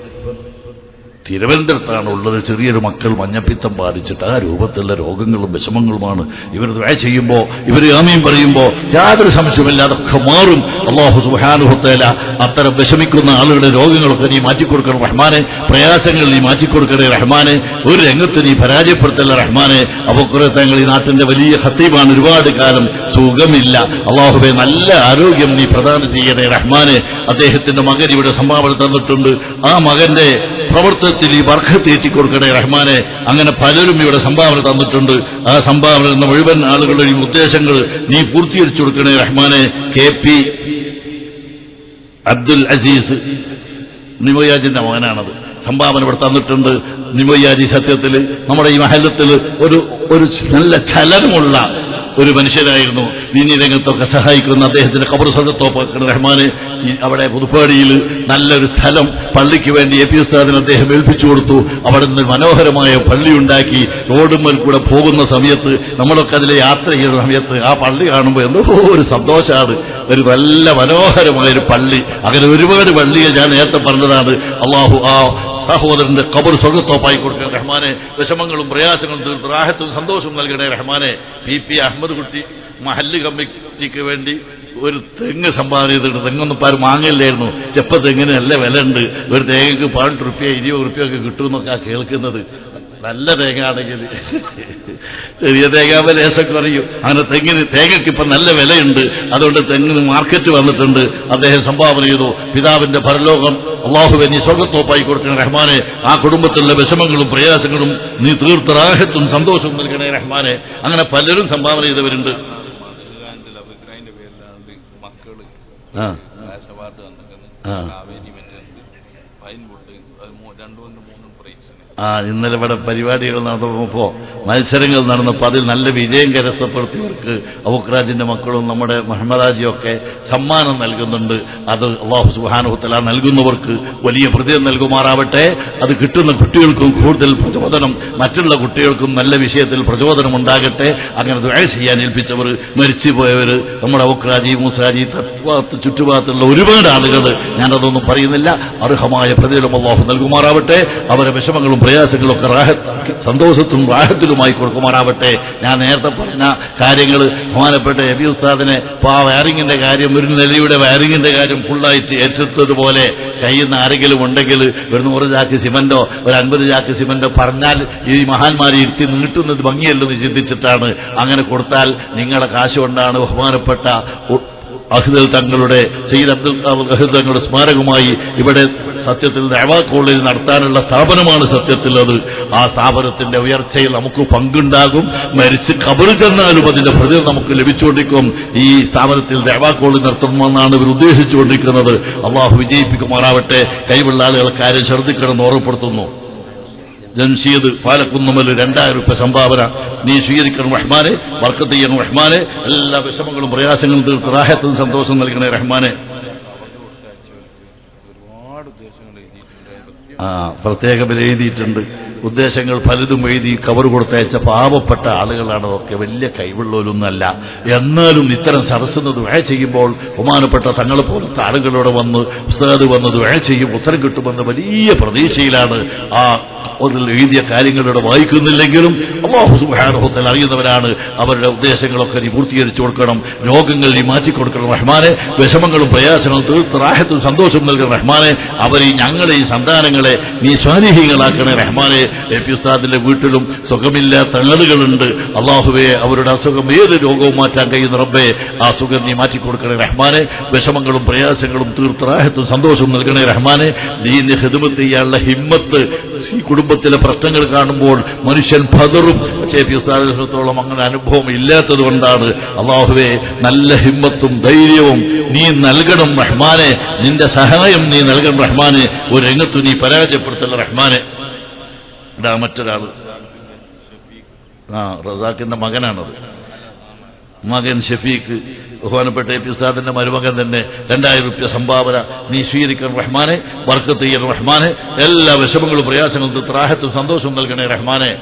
തിരുവനന്തപുരത്താണ് ഉള്ളത്. ചെറിയൊരു മക്കൾ മഞ്ഞപ്പിത്തം ബാധിച്ചിട്ട് ആ രൂപത്തിലുള്ള രോഗങ്ങളും വിഷമങ്ങളുമാണ്. ഇവർ ദുആ ചെയ്യുമ്പോൾ, ഇവർ ആമീൻ പറയുമ്പോൾ യാതൊരു സംശയമില്ല അതൊക്കെ മാറും. അല്ലാഹു സുബ്ഹാനഹു വ തആല അത്തരം വിഷമിക്കുന്ന ആളുകളുടെ രോഗങ്ങളൊക്കെ നീ മാറ്റിക്കൊടുക്കണം റഹ്മാനെ. പ്രയാസങ്ങൾ നീ മാറ്റിക്കൊടുക്കണേ റഹ്മാനെ. ഒരു രംഗത്ത് നീ പരാജയപ്പെടുത്തല്ല റഹ്മാനെ. അബൂബക്കർ തങ്ങൾ ഈ നാട്ടിന്റെ വലിയ ഖത്തീബാണ്. ഒരുപാട് കാലം സുഖമില്ല. അല്ലാഹുവേ, നല്ല ആരോഗ്യം നീ പ്രദാനം ചെയ്യണേ റഹ്മാനെ. അദ്ദേഹത്തിന്റെ മകൻ ഇവിടെ സംഭാവന തന്നിട്ടുണ്ട്. ആ മകന്റെ പ്രവർത്തനത്തിൽ ഈ ബർക്കത്ത് ഏറ്റിക്കൊടുക്കണേ റഹ്മാനെ. അങ്ങനെ പലരും ഇവിടെ സംഭാവന തന്നിട്ടുണ്ട്. ആ സംഭാവന എന്ന മുഴുവൻ ആളുകളുടെയും ഉദ്ദേശങ്ങൾ നീ പൂർത്തീകരിച്ചു കൊടുക്കണേ റഹ്മാനെ. KP അബ്ദുൽ അസീസ് നിമോയാജിന്റെ മകനാണത്. സംഭാവന ഇവിടെ തന്നിട്ടുണ്ട്. നിമോയാജി സത്യത്തിൽ നമ്മുടെ ഈ മഹല്ലത്തിൽ ഒരു നല്ല ചലനമുള്ള ഒരു മനുഷ്യനായിരുന്നു. ദീനീ രംഗത്തൊക്കെ സഹായിക്കുന്ന അദ്ദേഹത്തിന്റെ ഖബർ സദത്തോപ്പാക്കണ റഹ്മാനെ. അവിടെ പുതുപ്പാടിയിൽ നല്ലൊരു സ്ഥലം പള്ളിക്ക് വേണ്ടി AP ഉസ്താദിന് അദ്ദേഹം ഏൽപ്പിച്ചു കൊടുത്തു. അവിടെ നിന്ന് മനോഹരമായ പള്ളിയുണ്ടാക്കി. റോഡുമ്മൽ കൂടെ പോകുന്ന സമയത്ത്, നമ്മളൊക്കെ അതിലെ യാത്ര ചെയ്യുന്ന സമയത്ത് ആ പള്ളി കാണുമ്പോൾ എന്തോ ഒരു സന്തോഷമാണ്. ഒരു നല്ല മനോഹരമായൊരു പള്ളി. അങ്ങനെ ഒരുപാട് പള്ളിയെ ഞാൻ നേരത്തെ പറഞ്ഞതാണ്. അല്ലാഹു ആ സഹോദരന്റെ ഖബർ സ്വർഗ്ഗത്തോപ്പായി കൊടുക്കണേ റഹ്മാനെ. വിഷമങ്ങളും പ്രയാസങ്ങളും തീർത്ത് റാഹത്തും സന്തോഷവും നൽകണേ റഹ്മാനെ. PP അഹമ്മദ് കുട്ടി മഹല്ല് കമ്മിറ്റിക്ക് വേണ്ടി ഒരു തെങ്ങ് സംഭാവന ചെയ്തിട്ട്, തെങ്ങൊന്നും പാരും വാങ്ങില്ലായിരുന്നു. ചെപ്പ തെങ്ങിന് നല്ല വില ഉണ്ട്. ഒരു തേങ്ങയ്ക്ക് 18 റുപ്യ 20 റുപ്യ ഒക്കെ കിട്ടുമെന്നൊക്കെ കേൾക്കുന്നത്. നല്ല തേങ്ങ ആണെങ്കിൽ ചെറിയ തേങ്ങാമ്പ ലേശമൊക്കെ അറിയും. അങ്ങനെ തേങ്ങയ്ക്ക് ഇപ്പം നല്ല വിലയുണ്ട്. അതുകൊണ്ട് തെങ്ങിന് മാർക്കറ്റ് വന്നിട്ടുണ്ട്. അദ്ദേഹം സംഭാവന ചെയ്തു. പിതാവിന്റെ പരലോകം അല്ലാഹുവേ നീ സ്വർഗ്ഗത്തോപ്പായി കൊടുക്കണേ റഹ്മാനെ. ആ കുടുംബത്തിലുള്ള വിഷമങ്ങളും പ്രയാസങ്ങളും നീ തീർത്ത റാഹത്തും സന്തോഷവും നൽകണേ റഹ്മാനെ. അങ്ങനെ പലരും സംഭാവന ചെയ്തവരുണ്ട്. ഇന്നലെ ഇവിടെ പരിപാടികൾ നടന്നപ്പോ മത്സരങ്ങൾ നടന്നപ്പോൾ അതിൽ നല്ല വിജയം കരസ്ഥപ്പെടുത്തിയവർക്ക് അബൂഖറാജിന്റെ മക്കളും നമ്മുടെ മുഹമ്മദാജിയൊക്കെ സമ്മാനം നൽകുന്നുണ്ട്. അത് അല്ലാഹു സുബ്ഹാനഹു വ തആല നൽകുന്നവർക്ക് വലിയ പ്രതിഫലം നൽകുമാറാവട്ടെ. അത് കിട്ടുന്ന കുട്ടികൾക്കും കൂടുതൽ പ്രചോദനം, മറ്റുള്ള കുട്ടികൾക്കും നല്ല വിഷയത്തിൽ പ്രചോദനം ഉണ്ടാകട്ടെ. അങ്ങനെ ദുആ ചെയ്യാൻ ഏൽപ്പിച്ചവർ, മരിച്ചുപോയവർ, നമ്മുടെ അബൂഖറാജി, മൂസാജി, ചുറ്റുഭാഗത്തുള്ള ഒരുപാട് ആളുകൾ, ഞാനതൊന്നും പറയുന്നില്ല. അർഹമായ പ്രതിഫലം അല്ലാഹു നൽകുമാറാവട്ടെ. അവരെ വിഷമങ്ങളും പ്രയാസങ്ങളൊക്കെ സന്തോഷത്തിലും റാഹത്തിലുമായി കൊടുക്കുമാറാവട്ടെ. ഞാൻ നേരത്തെ പറഞ്ഞ കാര്യങ്ങൾ ബഹുമാനപ്പെട്ട AP ഉസ്താദിനെ ആ വയറിങ്ങിന്റെ കാര്യം, ഒരു നിലയുടെ വയറിങ്ങിന്റെ കാര്യം ഫുള്ളായിട്ട് ഏറ്റെടുത്തതുപോലെ കഴിയുന്ന ആരെങ്കിലും ഉണ്ടെങ്കിൽ ഒരു 100 ചാക്ക് സിമന്റോ ഒരു 50 ചാക്ക് സിമന്റോ പറഞ്ഞാൽ ഈ മഹാന്മാരെ ഇരുത്തി നീട്ടുന്നത് ഭംഗിയല്ലെന്ന് ചിന്തിച്ചിട്ടാണ്. അങ്ങനെ കൊടുത്താൽ നിങ്ങളുടെ കാശ് കൊണ്ടാണ് ബഹുമാനപ്പെട്ട അഹ്ദൽ തങ്ങളുടെ സയ്യിദ് അബ്ദുൽ അഹ്ദൽ തങ്ങളുടെ സ്മാരകമായി ഇവിടെ സത്യത്തിൽ ദഅവാ കോളേജ് നടത്താനുള്ള സ്ഥാപനമാണ് സത്യത്തിൽ അത്. ആ സ്ഥാപനത്തിന്റെ ഉയർച്ചയിൽ നമുക്ക് പങ്കുണ്ടാകും. മരിച്ച് ഖബർ ചെന്നാലും അതിന്റെ പ്രതിഫലം നമുക്ക് ലഭിച്ചുകൊണ്ടിരിക്കും. ഈ സ്ഥാപനത്തിൽ ദഅവാ കോളേജ് നടത്തണമെന്നാണ് ഇവർ ഉദ്ദേശിച്ചുകൊണ്ടിരിക്കുന്നത്. അള്ളാഹു വിജയിപ്പിക്കുമാറാവട്ടെ. കൈവുള്ള ആളുകൾ കാര്യം ശ്രദ്ധിക്കണമെന്ന് ഓർമ്മപ്പെടുത്തുന്നു. ജംഷീദ് പാലക്കുന്നുമൽ 2000 രൂപ സംഭാവന നീ സ്വീകരിക്കണം റഹ്മാനെ. ബർക്കത്ത് ചെയ്യണം റഹ്മാനെ. എല്ലാ വിഷമങ്ങളും പ്രയാസങ്ങളും തീർത്ത് റാഹത്തും സന്തോഷം നൽകണേ റഹ്മാനെ. പ്രത്യേകം എഴുതിയിട്ടുണ്ട്. ഉദ്ദേശങ്ങൾ പലതും എഴുതി കവർ കൊടുത്തയച്ച പാവപ്പെട്ട ആളുകളാണ്. അതൊക്കെ വലിയ കൈവുള്ളവരൊന്നല്ല. എന്നാലും ഇത്തരം സരസ്സെന്ന് ദുആ ചെയ്യുമ്പോൾ ബഹുമാനപ്പെട്ട തങ്ങളെ പോലത്തെ ആളുകളോട് വന്ന് ഉസ്താദ് വന്ന് ദുആ ചെയ്യും, ഉത്തരം കിട്ടുമെന്ന് വലിയ പ്രതീക്ഷയിലാണ് ആ അതിൽ എഴുതിയ കാര്യങ്ങളുടെ വായിക്കുന്നില്ലെങ്കിലും അല്ലാഹു സുബ്ഹാനഹു വ തആല അറിയുന്നവരാണ്. അവരുടെ ഉദ്ദേശങ്ങളൊക്കെ നീ പൂർത്തീകരിച്ചു കൊടുക്കണം, രോഗങ്ങൾ നീ മാറ്റിക്കൊടുക്കണം റഹ്മാനെ, വിഷമങ്ങളും പ്രയാസങ്ങളും തീർത്ത് റാഹത്തും സന്തോഷവും നൽകണം റഹ്മാനെ. അവരെ ഞങ്ങളെ ഈ സന്താനങ്ങളെ നീ സ്വാലിഹീങ്ങളാക്കണേ റഹ്മാനെ. എ പി ഉസ്താദിന്റെ വീട്ടിലും സുഖമില്ലാത്ത ആളുകളുണ്ട്. അള്ളാഹുവേ, അവരുടെ അസുഖം ഏത് രോഗവും മാറ്റാൻ കഴിയുന്ന റബ്ബേ, ആ സുഖം നീ മാറ്റിക്കൊടുക്കണേ റഹ്മാനെ. വിഷമങ്ങളും പ്രയാസങ്ങളും തീർത്ത് റാഹത്തും സന്തോഷവും നൽകണേ റഹ്മാനെ. ദീനിനെ ഖിദ്മത്ത് ചെയ്യാനുള്ള ഹിമ്മത്ത് ഈ കുടുംബത്തിലെ പ്രശ്നങ്ങൾ കാണുമ്പോൾ മനുഷ്യൻ പതറും. പക്ഷേ എ പി ഉസ്താദിനത്തോളം അങ്ങനെ അനുഭവം ഇല്ലാത്തത് കൊണ്ടാണ്. അള്ളാഹുവേ, നല്ല ഹിമ്മത്തും ധൈര്യവും നീ നൽകണം റഹ്മാനെ. നിന്റെ സഹായം നീ നൽകണം റഹ്മാനെ. ഒരു രംഗത്തു നീ പരാജയപ്പെടുത്തല്ല റഹ്മാനെ. ഇതാ മറ്റൊരാള്, റസാഖിന്റെ മകനാണത്. മകൻ ഷഫീഖ്, ബഹുമാനപ്പെട്ട എ പി ഉസ്താദിന്റെ മരുമകൻ തന്നെ 2000 രൂപ സംഭാവന നീ സ്വീകരിക്കണം റഹ്മാനെ. ബർക്കത്ത് ചെയ്യണം റഹ്മാനെ. എല്ലാ വിഷമങ്ങളും പ്രയാസങ്ങളും റാഹത്തും സന്തോഷവും നൽകണേ റഹ്മാനെ.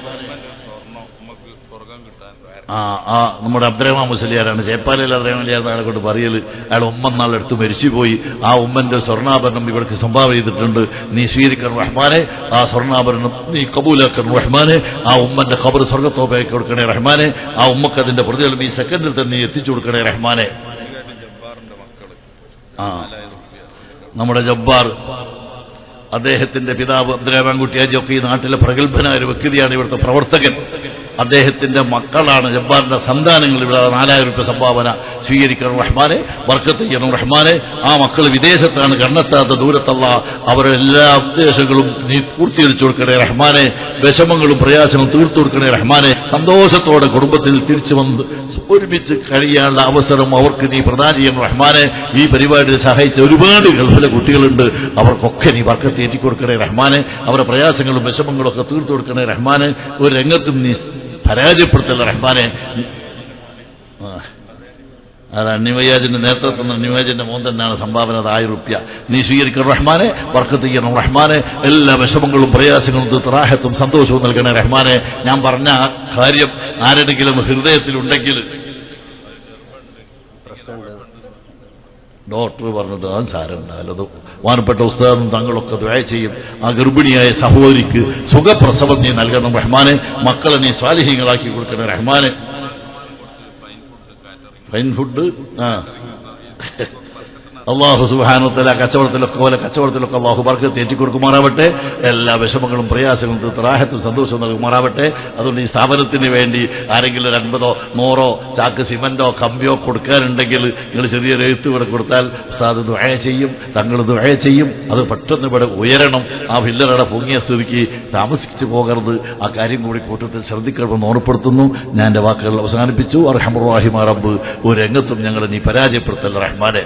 നമ്മുടെ അബ്ദുറഹ്മാൻ മുസ്ലിയാരാണ്, ചേപ്പാലയിൽ അബ്ദുറഹ്മാൻ അയാളെ കൊണ്ട് പറയല്. അയാൾ നാളെടുത്ത് മരിച്ചുപോയി. ആ ഉമ്മന്റെ സ്വർണ്ണാഭരണം ഇവർക്ക് സംഭാവന ചെയ്തിട്ടുണ്ട്. നീ സ്വീകരിക്കണം റഹ്മാനെ. ആ സ്വർണ്ണാഭരണം നീ കബൂലാക്കണം റഹ്മാനെ. ആ ഉമ്മന്റെ ഖബർ സ്വർഗ്ഗത്തോപ്പാക്കി കൊടുക്കണേ റഹ്മാനെ. ആ ഉമ്മക്ക് അതിന്റെ പ്രതിഫലം ഈ സെക്കൻഡിൽ തന്നെ എത്തിച്ചു കൊടുക്കണേ റഹ്മാനെ. നമ്മുടെ ജബ്ബാർ, അദ്ദേഹത്തിന്റെ പിതാവ് അബ്ദുറഹ്മാൻ കുട്ടിയാജിയൊക്കെ ഈ നാട്ടിലെ പ്രഗത്ഭനായ ഒരു വ്യക്തിയാണ്, ഇവിടുത്തെ പ്രവർത്തകൻ. അദ്ദേഹത്തിന്റെ മക്കളാണ് ജബ്ബാറിന്റെ സന്താനങ്ങൾ. ഇവിടെ 4000 രൂപ സംഭാവന സ്വീകരിക്കണം റഹ്മാനെ. ബർക്കത്ത് ചെയ്യണം റഹ്മാനെ. ആ മക്കൾ വിദേശത്താണ്, കണ്ണെത്താത്ത ദൂരത്തുള്ള അവരുടെ എല്ലാ ഉദ്ദേശങ്ങളും നീ പൂർത്തീകരിച്ചു കൊടുക്കണേ റഹ്മാനെ. വിഷമങ്ങളും പ്രയാസങ്ങളും തീർത്തു കൊടുക്കണേ റഹ്മാനെ. സന്തോഷത്തോടെ കുടുംബത്തിൽ തിരിച്ചു വന്ന് ഒരുമിച്ച് കഴിയാനുള്ള അവസരം അവർക്ക് നീ പ്രദാനം ചെയ്യണം റഹ്മാനെ. ഈ പരിപാടിയിൽ സഹായിച്ച ഒരുപാട് ഗൾഫിലെ കുട്ടികളുണ്ട്. അവർക്കൊക്കെ നീ ബർക്കത്ത് ഏറ്റിക്കൊടുക്കണേ റഹ്മാനെ. അവരുടെ പ്രയാസങ്ങളും വിഷമങ്ങളും ഒക്കെ തീർത്തു കൊടുക്കണേ റഹ്മാനെ. ഒരു രംഗത്തും നീ പരാജയപ്പെടുത്തല്ല റഹ്മാനെ. അത് അണ്ണിവയ്യാജിന്റെ നേതൃത്വം, അണ്ണിവയ്യാജിന്റെ മോൻ തന്നെയാണ് സംഭാവന. 1000 രൂപ നീ സ്വീകരിക്കണം റഹ്മാനെ. ബർക്കത്ത് ചെയ്യണം റഹ്മാനെ. എല്ലാ വിഷമങ്ങളും പ്രയാസങ്ങളും തീർത്ത് റാഹത്തും സന്തോഷവും നൽകണേ റഹ്മാനെ. ഞാൻ പറഞ്ഞ കാര്യം ആരുടെങ്കിലും ഹൃദയത്തിലുണ്ടെങ്കിൽ ഡോക്ടർ പറഞ്ഞത് അത് സാരമുണ്ടായാലത് വാനപ്പെട്ട ഉസ്താദും തങ്ങളൊക്കെ ദുആ ചെയ്യും. ആ ഗർഭിണിയായ സഹോദരിക്ക് സുഖപ്രസവം നീ നൽകണം റഹ്മാനെ. മക്കളെ നീ സ്വാലിഹീങ്ങളാക്കി കൊടുക്കണം റഹ്മാനെ. ഫൈൻ ഫുഡ് അള്ളാഹു സുബ്ഹാനഹു വ തആല കച്ചവടത്തിലൊക്കെ അള്ളാഹു ബർക്കത്ത് ഏറ്റിക്കൊടുക്കുമാറാവട്ടെ. എല്ലാ വിഷമങ്ങളും പ്രയാസങ്ങളും തീർത്ത് റാഹത്തും സന്തോഷവും നൽകുമാറാവട്ടെ. അതുകൊണ്ട് ഈ സ്ഥാപനത്തിന് വേണ്ടി ആരെങ്കിലും 50 100 ചാക്ക് സിമന്റോ കമ്പിയോ കൊടുക്കാനുണ്ടെങ്കിൽ നിങ്ങൾ ചെറിയൊരു എഴുത്ത് ഇവിടെ കൊടുത്താൽ ഉസ്താദ് ദുആ ചെയ്യും, തങ്ങൾ ദുആ ചെയ്യും. അത് പെട്ടെന്ന് ഇവിടെ ഉയരണം. ആ പില്ലറുടെ പൊങ്ങിയ സ്ഥിതിക്ക് താമസിച്ചു പോകരുത്. ആ കാര്യം കൂടി കൂട്ടത്തിൽ ശ്രദ്ധിക്കണമെന്ന് ഓർമ്മപ്പെടുത്തുന്നു. ഞാൻ എന്റെ വാക്കുകൾ അവസാനിപ്പിച്ചു. അർഹമുർ റഹീമായ റബ്ബ്, ഒരു രംഗത്തും ഞങ്ങളെ നീ പരാജയപ്പെടുത്തല്ല റഹ്മാനെ.